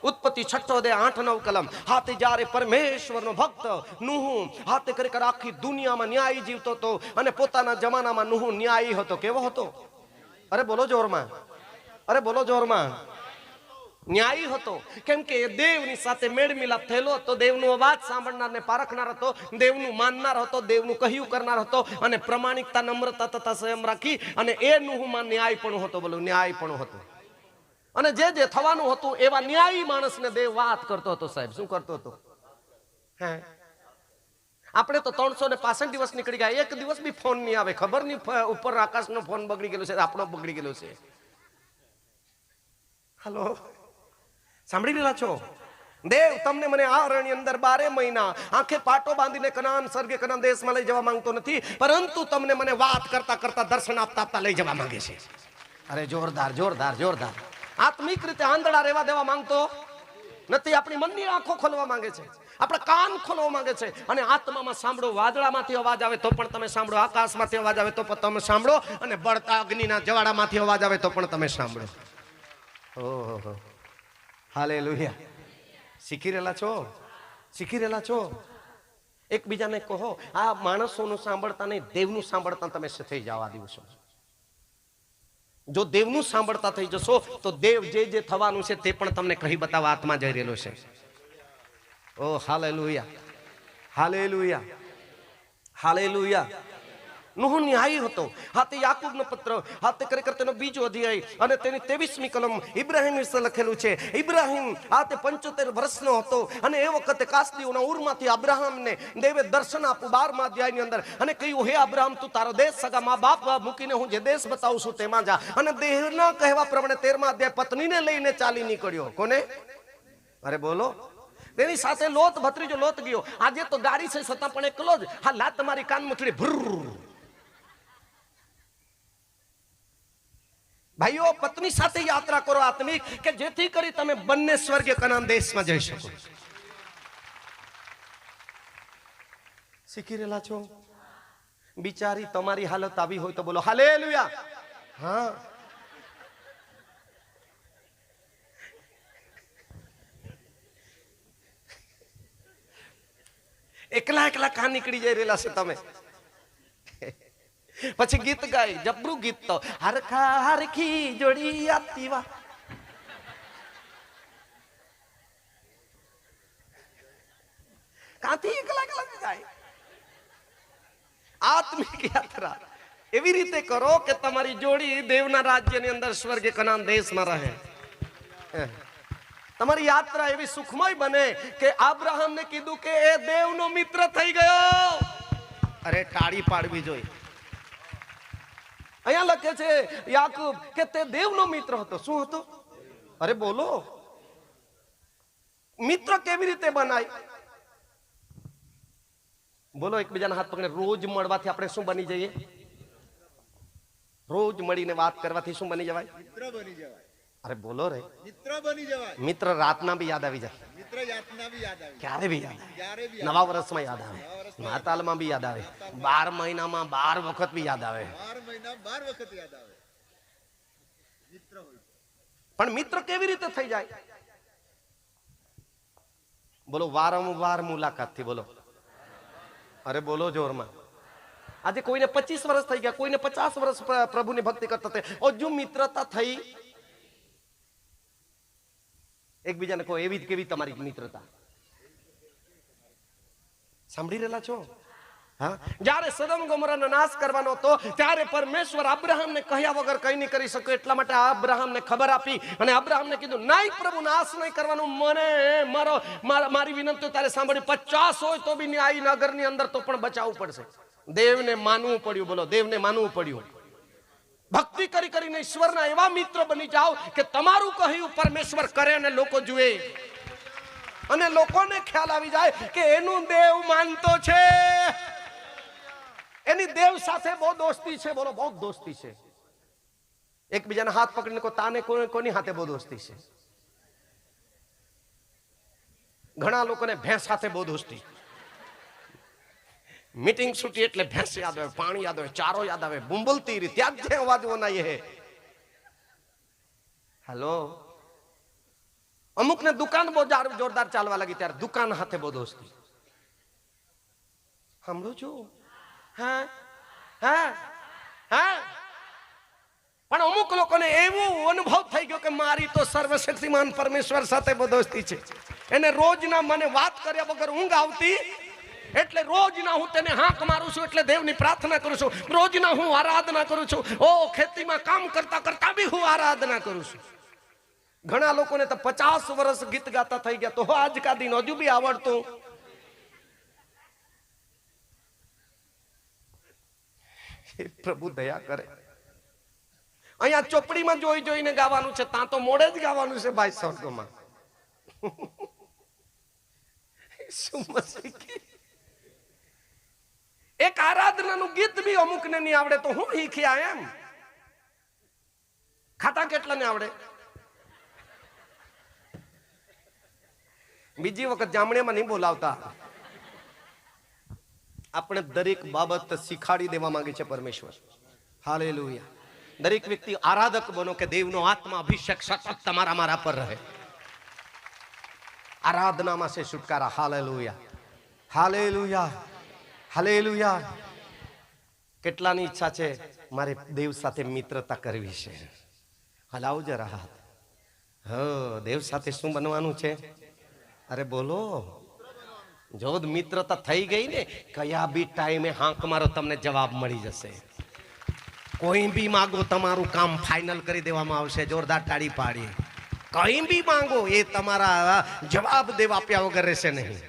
ઉત્પત્તિ 6:8-9 કલમ. હાથે જ્યારે પરમેશ્વરનો ભક્ત નુહુ હાથે ખરેખર આખી દુનિયામાં ન્યાયી જીવતો હતો, અને પોતાના જમાનામાં નુહુ ન્યાયી હતો. કેવો હતો? અરે બોલો જોરમાં, અરે બોલો જોરમાં. ન્યાયી હતો. કેમ કે દેવની સાથે મેળ મિલાપ થયેલો હતો, દેવનો અવાજ સાંભળનાર ને પારખનાર હતો, દેવનું માનનાર હતો, દેવનું કહ્યું કરનાર હતો, અને પ્રમાણિકતા, નમ્રતા તથા સંયમ રાખી અને એ નુહુમાં ન્યાયપણું હતો. બોલો, ન્યાયપણું હતું. અને જે થવાનું હતું એવા ન્યાયી માણસને દેવ વાત કરતો હતો. સાહેબ શું કરતો હતો? હે, આપણે તો 365 દિવસ નીકળી ગયા, એક દિવસ બી ફોન નહીં આવે. ખબર નહીં ઉપર આકાશનો ફોન બગડી ગયેલો છે, આપણો બગડી ગયેલો છે. હાલો, સાંભળી રહ્યા છો? દેવ તમને મને આ અરણ્ય અંદર 12 મહિના આંખે પાટો બાંધીને કનાન સ્વર્ગે કનાન દેશમાં લઈ જવા માંગતો નથી, પરંતુ તમને મને વાત કરતા કરતા દર્શન આપતા આપતા લઈ જવા માંગે છે. અરે જોરદાર, જોરદાર, જોરદાર. આત્મિક રીતે આંધળા રહેવા દેવા માંગતો નથી. આપણી મનની આંખો ખોલવા માંગે છે, આપણા કાન ખોલવા માંગે છે. અને આત્મામાં સાંભળો. વાદળામાંથી અવાજ આવે તો પણ તમે સાંભળો, આકાશમાંથી અવાજ આવે તો પણ તમે સાંભળો, અને બળતા અગ્નિના જવાળામાંથી અવાજ આવે તો પણ તમે સાંભળો. ઓહો, હાલેલુયા. શીખી રહેલા છો? શીખી રહેલા છો? એકબીજાને કહો, આ માણસોનું સાંભળતા નહીં, દેવનું સાંભળતા તમે થઈ જાઓ આ દિવસો. જો દેવનું સાંભળતા થઈ જશો તો દેવ જે થવાનું છે તે પણ તમને કહી બતાવવા આત્મા જઈ રહેલો છે. ઓ હાલેલુયા, હાલેલુયા, હાલેલુયા. નુહુ ન્યાયી હતો. હાથે યાકૂબનો પત્ર, હાથે ખરેખર તેનો 2 અધ્યાય અને તેની 23મી કલમ ઇબ્રાહિમ વિશે લખેલું છે. ઇબ્રાહિમ હાથે 75 વર્ષનો હતો, અને એ વખતે કાસ્દીઓના ઉરમાંથી અબ્રાહમને દેવે દર્શન આપ્યું 12મા અધ્યાયની અંદર, અને કહ્યું, હે અબ્રાહમ, તું તારો દેશ, સગા મા બાપ મૂકીને હું જે દેશ બતાવું છું તેમાં જા. અને દેહના કહેવા પ્રમાણે 13મા અધ્યાય પત્નીને લઈને ચાલી નીકળ્યો. કોને? અરે બોલો. તેની સાથે લોત, ભત્રીજો લોત ગયો. આજે તો ગાડી છે છતાં પણ એકલો જ. હા, લાત તમારી કાન મુઠડી ભૂર. ભાઈઓ, પત્ની સાથે યાત્રા કરો આત્મિક, કે જેથી કરી તમે બંને સ્વર્ગે કનાન દેશમાં જઈ શકો. શીખી રહેલા છો? બિચારી તમારી હાલત આવી હોય તો બોલો હાલેલુયા. હા, એકલા એકલા કાં નીકળી જઈ રહેલા છે તમે. પછી ગીત ગાય, જબરું ગીત તો હરખા હરખી જોડી આતી વા. કાંથી એકલા એકલા જાય? આત્મિક યાત્રા એવી રીતે કરો કે તમારી જોડી દેવના રાજ્યની અંદર સ્વર્ગે કનાન દેશમાં રહે. તમારી યાત્રા એવી સુખમય બને કે અબ્રાહમને કીધું કે એ દેવનો મિત્ર થઈ ગયો. અરે તાળી પાડવી જોઈએ. અહીંયા લખે છે યાકૂબ કે તે દેવનો મિત્ર હતો. શું હતો? અરે બોલો, મિત્ર કેવી રીતે બનાય? બોલો, એકબીજાના હાથ પકડીને રોજ મળવાથી આપણે શું બની જઈએ? રોજ મળીને વાત કરવાથી શું બની જવાય? મિત્ર બની જવાય. અરે બોલો રે, મિત્ર બની જવાય. મિત્ર રાતના બી યાદ આવી જાય, મિત્ર યાતના બી યાદ આવે, ક્યારે બી યાદ આવે, ક્યારે બી નવા વર્ષમાં યાદ આવે, નાતાલમાં બી યાદ આવે, 12 મહિનામાં 12 વખત બી યાદ આવે. 12 મહિના 12 વખત યાદ આવે. મિત્ર હોય. પણ મિત્ર કેવી રીતે થઈ જાય? બોલો, વારંવાર મુલાકાતથી. બોલો, અરે બોલો જોરમાં. આજે કોઈને 25 વર્ષ થઈ ગયા, કોઈને 50 વર્ષ પ્રભુની ભક્તિ કરતા હતા, હજુ મિત્રતા થઈ. એકબીજાને કહો, એવી કેવી તમારી મિત્રતા? સાંભળી રહેલા છો? હા, જ્યારે સદમ ગોમોરાનો નાશ કરવાનો હતો ત્યારે પરમેશ્વર અબ્રાહમને કહ્યા વગર કઈ નહીં કરી શકે. એટલા માટે અબ્રાહમને ખબર આપી અને અબ્રાહમને કીધું, નહીં પ્રભુ, નાશ નહીં કરવાનું. મારી વિનંતી તારે સાંભળી. 50 હોય તો બી આ નગરની અંદર તો પણ બચાવવું પડશે. દેવને માનવું પડ્યું. બોલો, દેવને માનવું પડ્યું. ભક્તિ કરી કરીને ઈશ્વરના એવા મિત્ર બની જાઓ કે તમારું કહ્યું પરમેશ્વર કરે અને લોકો જુએ અને લોકોને ખ્યાલ આવી જાય કે એનું દેવ માનતો છે, એની દેવ સાથે બહુ દોસ્તી છે. બોલો, બહુ દોસ્તી છે. એકબીજાના હાથ પકડીને કો, તાને કોની હાથે બહુ દોસ્તી છે? ઘણા લોકોને ભેંસ સાથે બહુ દોસ્તી. मीटिंग छूटी એટલે ભેંસ યાદ આવે, પાણી યાદ આવે, ચારો યાદ આવે, બુંબલતી રહી. ત્યાં જ અવાજ બનાય હે. હેલો, અમુક ને દુકાન બહુ જોરદાર ચાલવા લાગી ત્યારે દુકાન હાથે બહુ દોસ્તી. સાંભળો છો? હા હા હા. પણ અમુક લોકોને એવો અનુભવ થઈ ગયો કે મારી તો સર્વશક્તિમાન પરમેશ્વર સાથે બહુ દોસ્તી છે. એને રોજના મને વાત કર્યા વગર ઊંઘ આવતી, એટલે રોજના હું તેને હાંક મારું છું, એટલે દેવની પ્રાર્થના કરું છું. રોજના હું આરાધના કરું છું. ઓ, ખેતીમાં કામ કરતા કરતા બી હું આરાધના કરું છું. ઘણા લોકોને તો 50 વર્ષ ગીત ગાતા થઈ ગયા, તો આજ કા દિન હજુ બી આવડતું. પ્રભુ દયા કરે. અહીંયા ચોપડીમાં જોઈ જોઈને ગાવાનું છે, ત્યાં તો મોડે જ ગાવાનું છે ભાઈ સ્વર્ગમાં. શું મસ્તી! એક આરાધનાનું ગીત બી અમુકને નહીં આવડે તો હું શીખ્યા એમ? ખાતા કેટલાને આવડે? બીજી વખત જામણેમાં નહીં બોલાવતા. આપણે દરેક બાબત શીખાડી દેવા માંગે છે પરમેશ્વર. હાલેલુયા. દરેક વ્યક્તિ આરાધક બનો કે દેવનો આત્મા અભિષેક સતત તમારા મારા પર રહે. આરાધનામાં છે છુટકારા. Hallelujah, hallelujah, hallelujah. કેટલાની ઈચ્છા છે મારે દેવ સાથે મિત્રતા કરવી છે? હલાવો જરા હાથ. દેવ સાથે શું બનવાનું છે? અરે બોલો, જો મિત્રતા થઈ ગઈ ને, કયા બી ટાઈમે હાંક મારો તમને જવાબ મળી જશે. કોઈ બી માંગો, તમારું કામ ફાઇનલ કરી દેવામાં આવશે. જોરદાર તાળી પાડી. કઈ બી માંગો, એ તમારા જવાબ દેવ આપ્યા વગર રહેશે નહીં.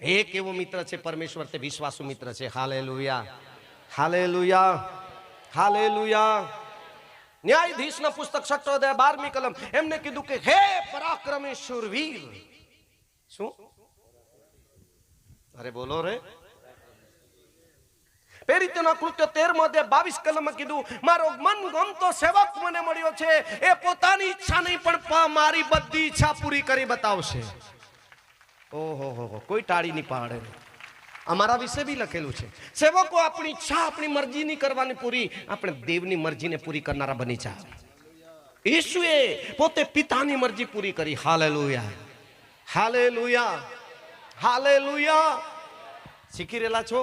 એક એવો મિત્ર છે પરમેશ્વર, તે વિશ્વાસુ મિત્ર છે. Hallelujah, hallelujah, hallelujah. ન્યાયાધીશના પુસ્તક 6ઠો અધ્યાય 12મી કલમ. એમને કીધું કે હે પરાક્રમી શૂરવીર. શું? અરે બોલો રે. પેરિતના કૃત્ય 13મો અધ્યાય 22 કલમમાં કીધું, મારો મનગમતો સેવક મને મળ્યો છે. એ પોતાની ઈચ્છા નહીં પણ મારી બધી ઈચ્છા પૂરી કરી બતાવશે. ઓહો, કોઈ ટાળી નહીં પાડે. અમારા વિશે બી લખેલું છે, સેવકો આપણી ઈચ્છા, આપણી મરજી નહીં કરવાની પૂરી, આપણે દેવની મરજીને પૂરી કરનારા બની જાવ. ઈસુએ પોતે પિતાની મરજી પૂરી કરી. Hallelujah, hallelujah, hallelujah. શીખી રહેલા છો?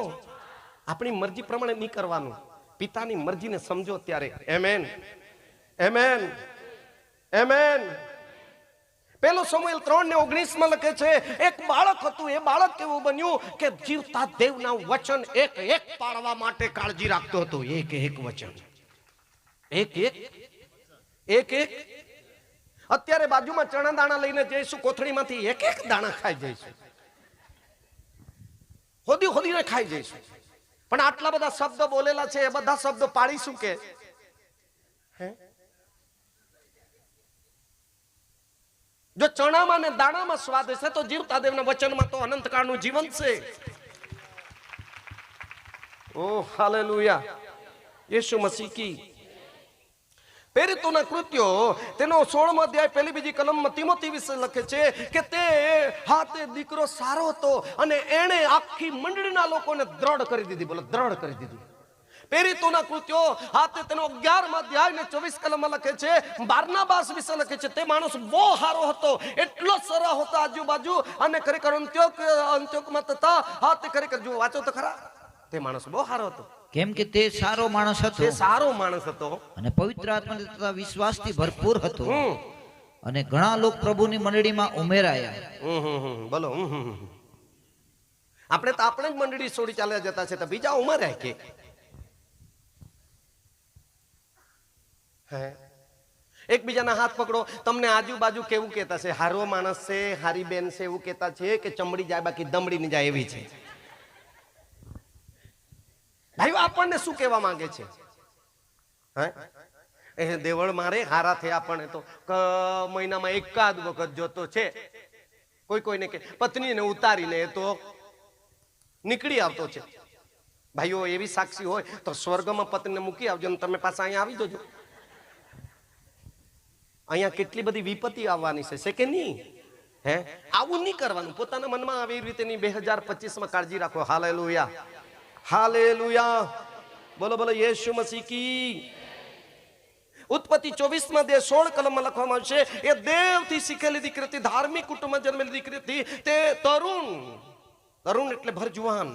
આપણી મરજી પ્રમાણે નહીં કરવાનું, પિતાની મરજીને સમજો ત્યારે. એમેન, એમેન, એમેન. પેલો સમુએલ 3:19 લખે છે, એક બાળક હતું, એ બાળક કેવું બન્યું કે જીવતા દેવના વચન એક એક પાળવા માટે કાળજી રાખતો હતો. એક એક વચન, એક એક. અત્યારે બાજુમાં ચણા દાણા લઈને જઈશું, કોથળીમાંથી એક એક દાણા ખાઈ જઈશું, હોદીને ખાઈ જઈશું. પણ આટલા બધા શબ્દ બોલેલા છે, એ બધા શબ્દ પાડીશું કે? જો ચણામાં ને દાણામાં સ્વાદ હશે તો જીવતા દેવના વચનમાં તો અનંતકાળનું જીવન છે. ઓ હાલેલુયા, યેસુ મસીહ કી. પ્રેરિતોના કૃત્યો તેનો 16મો અધ્યાય 1-2 કલમમાં તિમોથી વિશે લખે છે કે તે દીકરો સારો હતો અને એણે આખી મંડળીના લોકોને દ્રઢ કરી દીધી. બોલો, દ્રઢ કરી દીધી. પ્રેરિતોના કૃત્યો તેનો 11મો અધ્યાય ને 24 કલમમાં લખે છે, બારનાબાસ વિશે લખે છે, તે માણસ બહુ સારો હતો, એટલો સરસ હતો આજુબાજુ, અને ખરેખર અંત્યોકમાં તથા તે ખરેખર જો વાંચો તો ખરા, તે માણસ બહુ સારો હતો. કેમ કે તે સારો માણસ હતો, તે સારો માણસ હતો અને પવિત્ર આત્મા તથા વિશ્વાસથી ભરપૂર હતો, અને ઘણા લોકો પ્રભુની મંડળીમાં ઉમેરાયા. બોલો, આપણે તો આપણે જ મંડળી છોડી ચાલ્યા જતા છે, તો બીજા ઉમેરાય કે? એકબીજાના હાથ પકડો, તમને આજુબાજુ કેવું કહેતા છે? હારો માણસ છે, હારી બેન છે, એવું કહેતા છે કે ચમડી જાય બાકી દમડી ની જાય એવી છે? ભાઈઓ, આપણને શું કહેવા માંગે છે? એ દેવળ મારે હારા થયા, પણ તો મહિનામાં એકાદ વખત જોતો છે. કોઈને કે પત્નીને ઉતારીને તો નીકળી આવતો છે. ભાઈઓ, એવી સાક્ષી હોય તો સ્વર્ગમાં પત્નીને મૂકી આવજો ને તમે પાછા અહીંયા આવી જજો. અહીંયા કેટલી બધી વિપત્તિ આવવાની છે કે નહીં? આવું નહીં કરવાનું. પોતાના મનમાં આવી રીતે નહીં. 2025માં કાળજી રાખો. Hallelujah, hallelujah. બોલો બોલો, યેસુ મસીહ કી. ઉત્પત્તિ 24:16 કલમમાં લખવામાં આવશે, એ દેવથી શીખેલી દીકરી હતી, ધાર્મિક કુટુંબમાં જન્મેલી દીકરી હતી. તે તરુણ એટલે ભરજુવાન.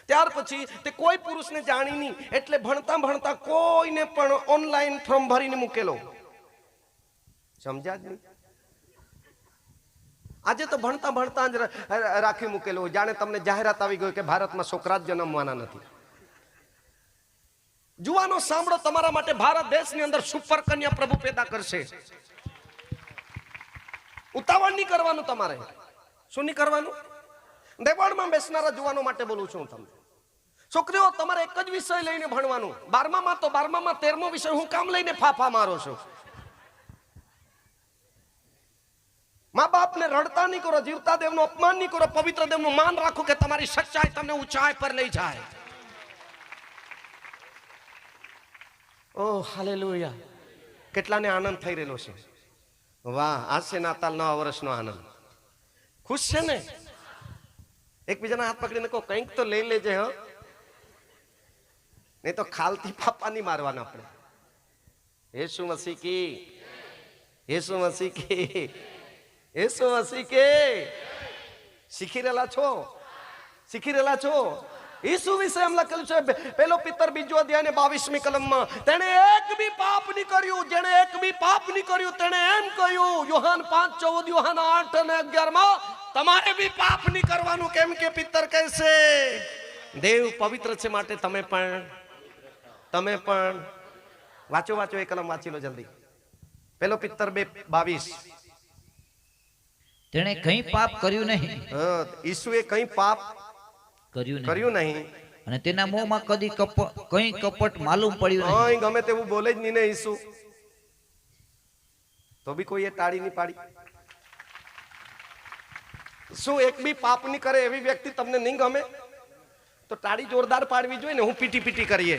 ત્યાર પછી તે કોઈ પુરુષને જાણી નહીં, એટલે ભણતા કોઈને પણ ઓનલાઈન ફોર્મ ભરીને મૂકેલો. સમજ્યા જ નહીં? આજે તો ભણતા જ રાખી મૂકેલો, જાણે તમને જાહેરાત આવી ગઈ કે ભારતમાં છોકરા જ જન્મવાના નથી. જુવાનો સાંભળો, તમારા માટે ભારત દેશની અંદર સુપર કન્યા પ્રભુ પેદા કરશે. ઉતાવળ નહીં કરવાનું તમારે. શું નહીં કરવાનું? દેવળમાં બેસનારા જુવાનો માટે બોલું છું તમને. છોકરીઓ, તમારે એક જ વિષય લઈને ભણવાનું. 12મામાં તો 12મામાં 13મો વિષય હું કામ લઈને ફાફા મારો છું? મા બાપને રડતા નહીં કરો, જીવતા દેવનું અપમાન નહીં કરો, પવિત્ર દેવનું માન રાખો કે તમારી સચ્ચાઈ તમને ઊંચાઈ પર લઈ જાય. ઓ હાલેલુયા. કેટલાને આનંદ થઈ રહેલો છે? વાહ, આજ છે નાતાલ, નવા વર્ષનો આનંદ. ખુશ છે ને? એકબીજાના હાથ પકડીને કહો, કંઈક તો લઈ લેજે. નહીં તો ખાલથી પાપા નહીં મારવાના આપણે. યેસુ મસીહ કી, યેસુ મસીહ કી, યેસુ મસીહ કે. શીખી રહેલા છો? શીખી રહેલા છો? ઈસુ વિશે એમ લખેલું છે, પેલો પિતર 2 અધ્યાય ને 22મી કલમમાં, તેણે એક બી પાપ નહીં કર્યું. જેણે એક બી પાપ નહીં કર્યું તેણે એમ કહ્યું, યોહાન 5:14, યોહાન 8 અને 11માં, તમારે બી પાપ નહીં કરવાનું. કેમ કે પિતર કહેશે દેવ પવિત્ર છે, માટે તમે પણ વાંચો એ કલમ વાંચી લો જલ્દી. પેલો પિતર 2:22. તેણે કંઈ પાપ કર્યું નહીં. ઈસુએ કંઈ પાપ કર્યું નહીં, અને તેના મોંમાં કદી કંઈ કપટ માલુમ પડ્યું નહીં. ગમે તેવું બોલે જ નહીં ને ઈસુ, તો બી કોઈએ ટાળી નહીં પાડી. શું એક બી પાપ નહીં કરે એવી વ્યક્તિ તમને નહીં ગમે? તો ટાળી જોરદાર પાડવી જોઈએ ને. હું પીટી કરીએ.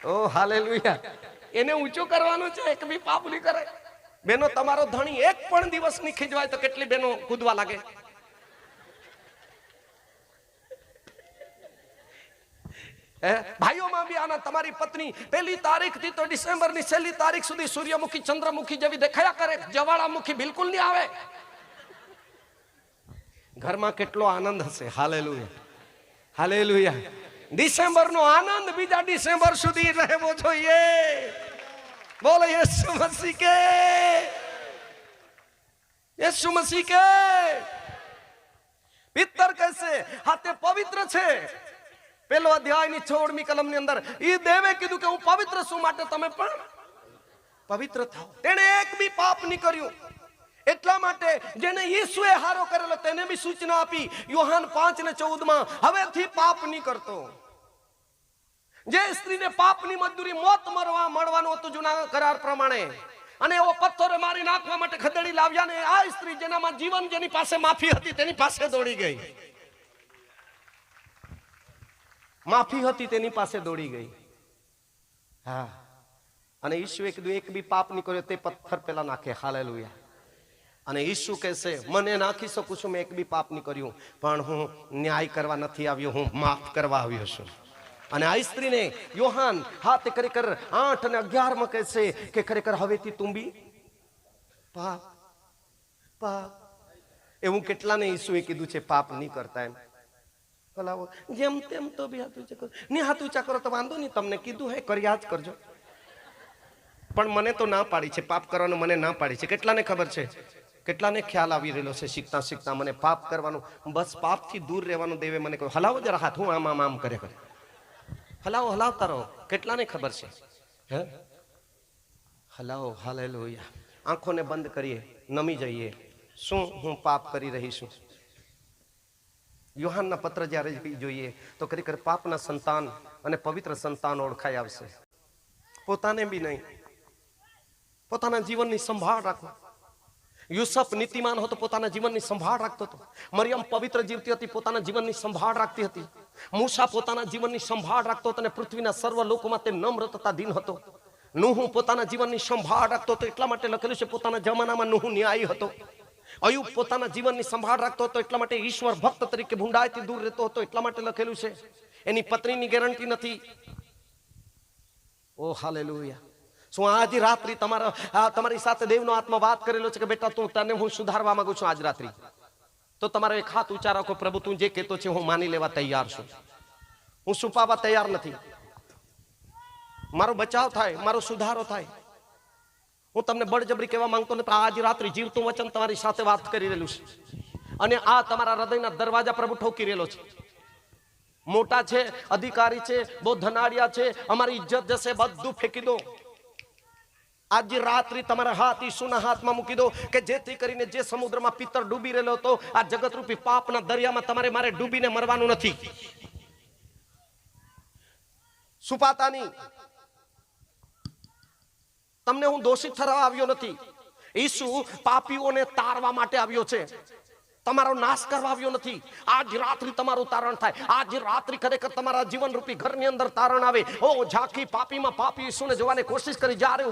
ઓ હાલેલુયા. એને ઊંચું કરવાનું છે. એક બી પાપ નહીં કરે. બેનો, તમારો ધણી એક પણ દિવસ ની ખીજવાય તો કેટલી બેનો કૂદવા લાગે? ભાઈઓમાં બી આના, તમારી પત્ની 1 તારીખથી તો ડિસેમ્બરની છેલ્લી તારીખ સુધી સૂર્યમુખી, ચંદ્રમુખી જેવી દેખાયા કરે, જવાળામુખી બિલકુલ નહીં આવે. ઘરમાં કેટલો આનંદ હશે. Hallelujah, hallelujah. ડિસેમ્બરનો આનંદ બીજા ડિસેમ્બર સુધી રહેવો જોઈએ. बोले यीशु मसीह के, यीशु मसीह के। પિત્તર કહેશે હા તે પવિત્ર છે. પેલો અધ્યાયની 16મી કલમની અંદર ઈ દેવે કીધું કે હું પવિત્ર છું માટે તમે પણ પવિત્ર થાઓ. તેણે એક બી પાપ નહીં કર્યું. એટલા માટે જેને ઈસુએ હારો કરેલો તેને બી સૂચના આપી યોહાન 5:14 હવેથી પાપ નહીં કરતો. જે સ્ત્રીને પાપની મજદૂરી મોત મળવાનું હતું જૂના કરાર પ્રમાણે, અને એવો પથ્થરે મારી નાખવા માટે ખદેડી લાવ્યા ને આ સ્ત્રી જેનામાં જીવન જેની પાસે માફી હતી તેની પાસે દોડી ગઈ. માફી હતી તેની પાસે દોડી ગઈ. હા, અને ઈસુએ કીધું એક બી પાપ નહીં કર્યો તે પથ્થર પેલા નાખે. હાલેલુયા. અને ઈસુ કહેશે મને નાખી શકું છું, મેં એક બી પાપ નહીં કર્યું, પણ હું ન્યાય કરવા નથી આવ્યો, હું માફ કરવા આવ્યો છું. અને આ સ્ત્રીને યોહાન હાથ ખરેખર 8 અને 11 કહેશે કે ખરેખર હવેથી તું બી પાપ પાપ. એવું કેટલાને ઈસુએ કીધું છે પાપ નહીં કરતા. એમ ભલાવો જેમ તેમ તો બી હાથ ઊંચા કરો. નહીં હાથ ઊંચા કરો તો વાંધો નહીં, તમને કીધું હે કર્યા જ કરજો. પણ મને તો ના પાડી છે પાપ કરવાનું, મને ના પાડી છે. કેટલાને ખબર છે, કેટલાને ખ્યાલ આવી રહેલો છે શીખતા શીખતા મને પાપ કરવાનું, બસ પાપથી દૂર રહેવાનું દેવે મને કહ્યું હલાવો જરા હાથ, હું આમ આમ આમ કરે હલાવો, હલાવતા રહો. કેટલાને ખબર છે? હે હલાવો. હાલેલુયા. આંખોને બંધ કરીએ, નમી જઈએ. શું હું પાપ કરી રહી છું? યોહાનના પત્ર જ્યારે જોઈએ તો ખરેખર પાપના સંતાન અને પવિત્ર સંતાન ઓળખાઈ આવશે. પોતાને બી નહીં, પોતાના જીવનની સંભાળ રાખો. યુસુફ નીતિમાન હતો, પોતાના જીવનની સંભાળ રાખતો હતો. મરિયમ પવિત્ર જીવતી હતી, પોતાના જીવનની સંભાળ રાખતી હતી. મૂસા પોતાના જીવનની સંભાળ રાખતો હતો અને પૃથ્વીના સર્વ લોકોમાં તે નમ્ર તથા દીન હતો. નૂહ પોતાના જીવનની સંભાળ રાખતો હતો, એટલા માટે લખેલું છે પોતાના જમાનામાં નૂહ ન્યાયી હતો. અયુબ પોતાના જીવનની સંભાળ રાખતો હતો, એટલા માટે ઈશ્વર ભક્ત તરીકે ભૂંડાઈથી દૂર રહેતો હતો, એટલા માટે લખેલું છે. એની પત્નીની ગેરંટી નથી. ઓ હાલેલુયા. શું આજ રાત્રિ તમારી સાથે દેવનો આત્મા વાત કરેલો છે કે બેટા તું તને હું સુધારવા માંગુ છું આજ રાત્રિ, તો તમારો એક હાથ ઊંચા રાખો. પ્રભુ તું જે કહેતો છે હું માની લેવા તૈયાર છું, હું છુપાવવા તૈયાર નથી. મારો બચાવ થાય, મારો સુધારો થાય. હું તમને બળજબરી કહેવા માંગતો નથી. આજ રાત્રિ જીવતું વચન તમારી સાથે વાત કરી રહેલું છે, અને આ તમારા હૃદયના દરવાજા પ્રભુ ઠોકી રહેલો છે. મોટા છે, અધિકારી છે, બહુ ધનાડિયા છે, અમારી ઇજ્જત જશે, બધું ફેંકી દો. આજે રાત્રિ તમારા હાથ ઈસુના હાથમાં મૂકી દો કે જેથી કરીને જે સમુદ્રમાં પિત્તર ડૂબી રહેલો હતો, આ જગતરૂપી પાપના દરિયામાં તમારે મારે ડૂબીને મરવાનું નથી. સુપાતા નહીં. તમને હું દોષિત ઠરાવવા આવ્યો નથી. ઈસુ પાપીઓને તારવા માટે આવ્યો છે, તમારો નાશ કરવા આવ્યો નથી. આજ રાત્રિ તમારું તારણ થાય. આજ રાત્રિ ખરેખર તમારા જીવન રૂપી ઘરની અંદર તારણ આવે. ઓ ઝાંખી પાપીમાં પાપી ઈસુને જોવાની કોશિશ કરી. જ્યારે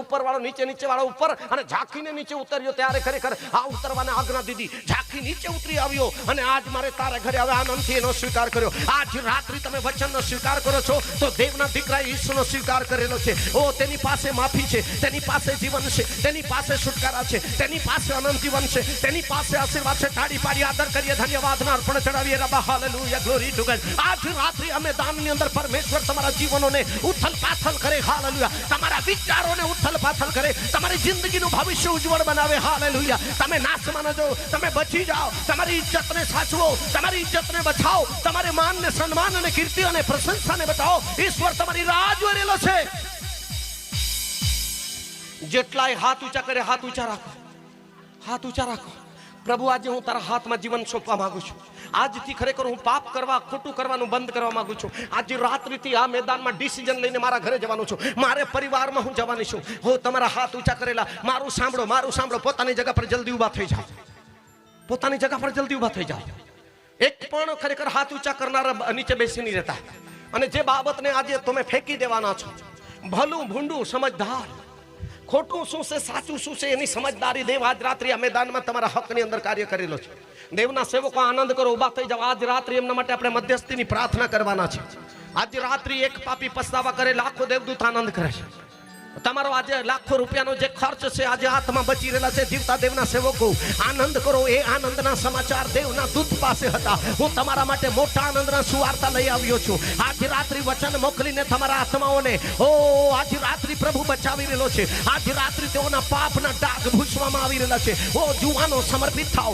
ઉપર વાળો નીચે, નીચે વાળો ઉપર, અને ઝાંખીને નીચે ઉતર્યો ત્યારે ખરેખર આ ઉતરવાને આજ્ઞા દીધી. ઝાંખી નીચે ઉતરી આવ્યો, અને આજ મારે તારે ઘરે હવે આનંદથી એનો સ્વીકાર કર્યો. આજ રાત્રિ તમે વચનનો સ્વીકાર કરો છો તો દેવના દીકરા ઈસુનો સ્વીકાર કરેલો છે. ઓ તેની પાસે માફી છે, તેની પાસે જીવન છે, તેની પાસે છુટકારા છે, તેની પાસે અનંત જીવન છે, તેની પાસે આશીર્વાદ છે. તાળી પાડી આદર કરીએ, ધન્યવાદના અર્પણ ચડાવીએ. રબા હાલેલુયા, ગ્લોરી ટુ ગોડ. આજ રાત્રિ અમે દાનની અંદર પરમેશ્વર તમારા જીવનોને ઉથલ પાથલ કરે. હાલેલુયા. તમારા વિચારોને ઉથલ પાથલ કરે, તમારી જિંદગીનું ભવિષ્ય ઉજ્જવળ બનાવે. હાલેલુયા. તમે નાશમાં ન જાઓ, તમે બચી જાઓ. તમારી ઇજ્જતને સાચવો, તમારી ઇજ્જતને બચાવો, તમારે માનને, સન્માન અને કીર્તિ અને પ્રશંસાને બચાવો. ઈશ્વર તમારી રાહ જોઈ રહેલો છે. જેટલાય હાથ ઊંચા કરે, હાથ ઊંચા રાખો, હાથ ઊંચા રાખો. પ્રભુ આજે હું તારા હાથમાં જીવન સોંપવા માંગુ છું. આજથી ખરેખર હું પાપ કરવા, ખોટું કરવાનું બંધ કરવા માંગુ છું. આજે રાત્રિથી આ મેદાનમાં ડિસિઝન લઈને મારા ઘરે જવાનું છું, મારે પરિવારમાં હું જવાની છું. હું તમારા હાથ ઊંચા કરેલા, મારું સાંભળો, મારું સાંભળો. પોતાની જગ્યા પર જલ્દી ઊભા થઈ જાઓ, પોતાની જગ્યા પર જલ્દી ઊભા થઈ જાઓ. એક પણ ખરેખર હાથ ઊંચા કરનારા નીચે બેસી નહીં રહેતા. અને જે બાબતને આજે તમે ફેંકી દેવાના છો, ભલું ભૂંડું સમજદાર, ખોટું શું છે, સાચું શું છે, એની સમજદારી દેવ આજ રાત્રિ આ મેદાનમાં તમારા હકની અંદર કાર્ય કરેલો છે. દેવના સેવકો આનંદ કરો, ઉભા થઈ જાઓ. આજ રાત્રિ એમના માટે આપણે મધ્યસ્થીની પ્રાર્થના કરવાના છે. આજ રાત્રિ એક પાપી પસ્તાવા કરે, લાખો દેવદૂત આનંદ કરે છે. તમારો આજે લાખો રૂપિયાનો જે ખર્ચ છે આજે હાથમાં બચી રહેલા છે જીવતા દેવના સેવકો આનંદ કરો. એ આનંદના સમાચાર દેવના દૂત પાસે હતા. હું તમારા માટે મોટા આનંદના સુવાર્તા લઈ આવ્યો છું. આજે રાત્રિ વચન મોકલીને તમારા આત્માઓને આજે રાત્રિ પ્રભુ બચાવી રહેલો છે. આજે રાત્રિ તેઓના પાપના ડાઘ ભૂસવામાં આવી રહેલા છે. જુવાનો સમર્પિત થાઓ.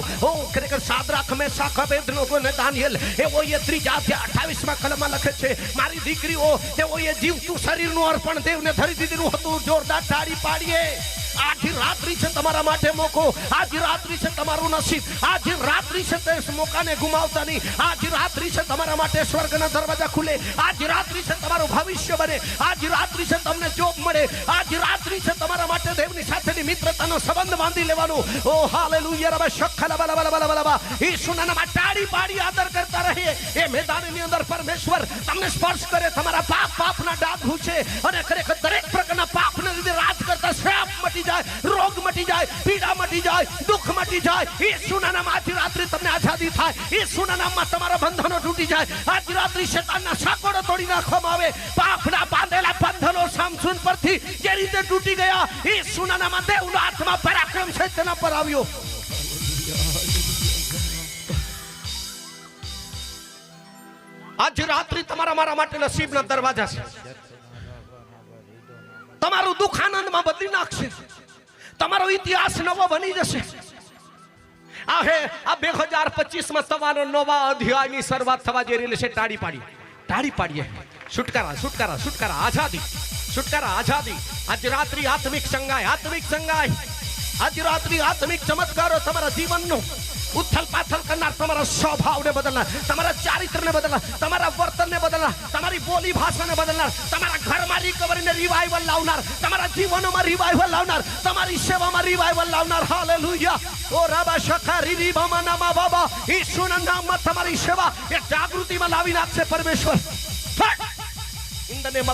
ખરેખર સાદરાક મેશાક અબેદનગો અને દાનિયેલ એઓએ 3 અધ્યાય 28માં કલમમાં લખે છે મારી દીકરીઓ તેઓએ જીવતું શરીરનું અર્પણ દેવને ધરી દીધેલું હતું. જોરદાર તાળી પાડીએ. આજે રાત્રિ છે તમારા માટે મોકો. આજે રાત્રિ છે તમારું નસીબ. આજે રાત્રિ છે તે મોકાને ગુમાવતા નહીં. આજે રાત્રિ છે તમારા માટે સ્વર્ગના દરવાજા ખુલે. આજે રાત્રિ છે તમારું ભવિષ્ય બને. આજે રાત્રિ છે તમને જોબ મળે. આજે રાત્રિ છે તમારા માટે દેવની સાથેની મિત્રતાનો સંબંધ બાંધી લેવાનો. ઓ હાલેલુયા રબ શખલા બલા બલા બલા બલા ઈસુના નામમાં તાળી પાડી આદર કરતા રહીએ. એ મેદાનની અંદર પરમેશ્વર તમને સ્પર્શ કરે. તમારા પાપના ડાઘ ઘૂસે અને ખરેખર દરેક પ્રકારના પાપને લીધે રાજ કરતા શ્રાપ મટી જાય, રોગ મટી જાય, પીડા મટી જાય, દુઃખ મટી જાય. ઈસુના નામમાં આજ રાત્રિ તમને આઝાદી થાય. ઈસુના નામમાં તમારા બંધનો તૂટી જાય. આજ રાત્રિ શૈતાનના સાંકળો તોડી નાખવામાં આવે. પાપના બાંધેલા બંધનો સામસૂન પરથી જે રીતે તૂટી ગયા ઈસુના નામમાં દેવનો આત્મા પરાક્રમ છે તેના પર આવ્યો. આજ રાત્રિ તમારા મારા માટે નસીબના દરવાજા છે. તમારું દુઃખ આનંદમાં બદલી નાખશે. તમારો ઇતિહાસ નવો બની જશે. આ 2025માં તમારો નવા અધ્યાયની શરૂઆત થવા જઈ રહી છે. તાળી પાડીએ. છુટકારા આઝાદી. આજ રાત્રિ આત્મિક સંગાય. આજ રાત્રિ આત્મિક ચમત્કારો તમારા જીવનનો ઉથલ પાથલ કરનાર, તમારા સ્વભાવને બદલનાર, તમારા ચારિત્રને બદલનાર, તમારા વર્તનને બદલનાર, તમારી બોલી ભાષાને બદલનાર, તમારા ઘરમાં રિકવરીને રિવાઇવલ લાવનાર, તમારા જીવનમાં રિવાઇવલ લાવનાર, તમારી સેવામાં રિવાઇવલ લાવનાર. હાલેલુયા. ઓ રાબા શખારી રીબામા નામા બાબા ઈસુના નામમાં તમારી સેવા એ જાગૃતિમાં લાવી નાખશે પરમેશ્વર. In the name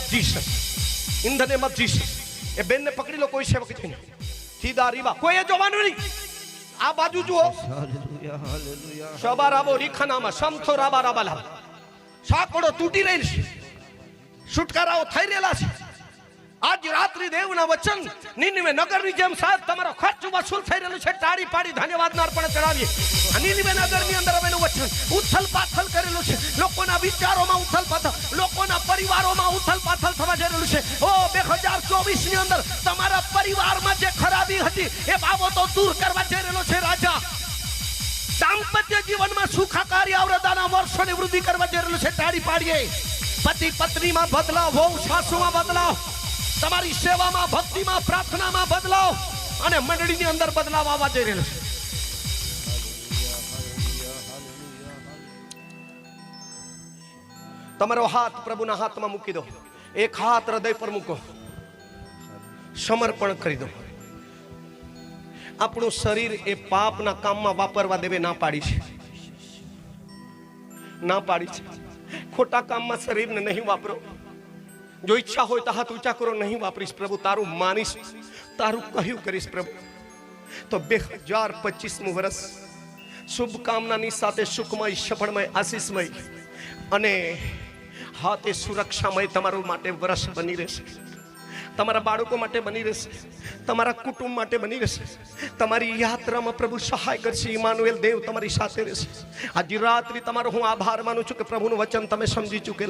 of Jesus. એ બેનને પકડી લો. કોઈ સેવક છે સીધા રીબા કોઈએ જોવાનું નહીં. આ બાજુ જુઓ. શબારાબો રીખાનામાં સમથો રાબા સાંકળો તૂટી રહેલ છે. છુટકારાઓ થઈ રહેલા છે. આજ રાત્રિ દેવના વચન નીનવે નગરની જેમ સાહેબ તમારો ખર્ચ વસૂલ થઈ રહેલું છે. તાળી પાડી ધન્યવાદના અર્પણ ચડાવીએ. નીનવે નગરની અંદર આવેલું વચન ઉથલ પાથલ કરેલું છે. લોકોના વિચારોમાં ઉથલ પાથલ, લોકોના પરિવારોમાં ઉથલ પાથલ થવા જઈ રહ્યું છે. 2024 ની અંદર તમારા પરિવારમાં જે ખરાબી હતી એ બાબતો દૂર કરવા જઈ રહેલો છે રાજા. દાંપત્ય જીવનમાં સુખાકારી આવરદાના વર્ષોની વૃદ્ધિ કરવા જઈ રહેલું છે. તાળી પાડીએ. પતિ પત્નીમાં બદલાવ, વહુ સાસુમાં બદલાવ, તમારી સેવામાં, ભક્તિમાં, પ્રાર્થનામાં બદલાવ અને મંડળીની અંદર બદલાવ આવવા જઈ રહેલો છે. તમારો હાથ પ્રભુના હાથમાં મૂકી દો. એક હાથ હૃદય પર મૂકો. સમર્પણ કરી દો. આપણું શરીર એ પાપના કામમાં વાપરવા દેવે ના પાડી છે. ખોટા કામમાં શરીરને નહીં વાપરો. જો ઈચ્છા હોય તો હાથ ઊંચા કરો. નહીં વાપરીશ પ્રભુ, તારું માનીશ, તારું કહ્યું કરીશ પ્રભુ. તો 2025મું વર્ષ શુભકામનાની સાથે સુખમય, સફળમય, આશીષમય અને તે સુરક્ષામય તમારું માટે વર્ષ બની રહેશે. તમારા બાળકો માટે બની રહેશે. તમારા કુટુંબ માટે બની રહેશે. તમારી યાત્રામાં પ્રભુ સહાય કરશે. ઇમાનુએલ દેવ તમારી સાથે રહેશે. આજે રાત્રિ તમારો હું આભાર માનું છું કે પ્રભુનું વચન તમે સમજી ચૂકેલા.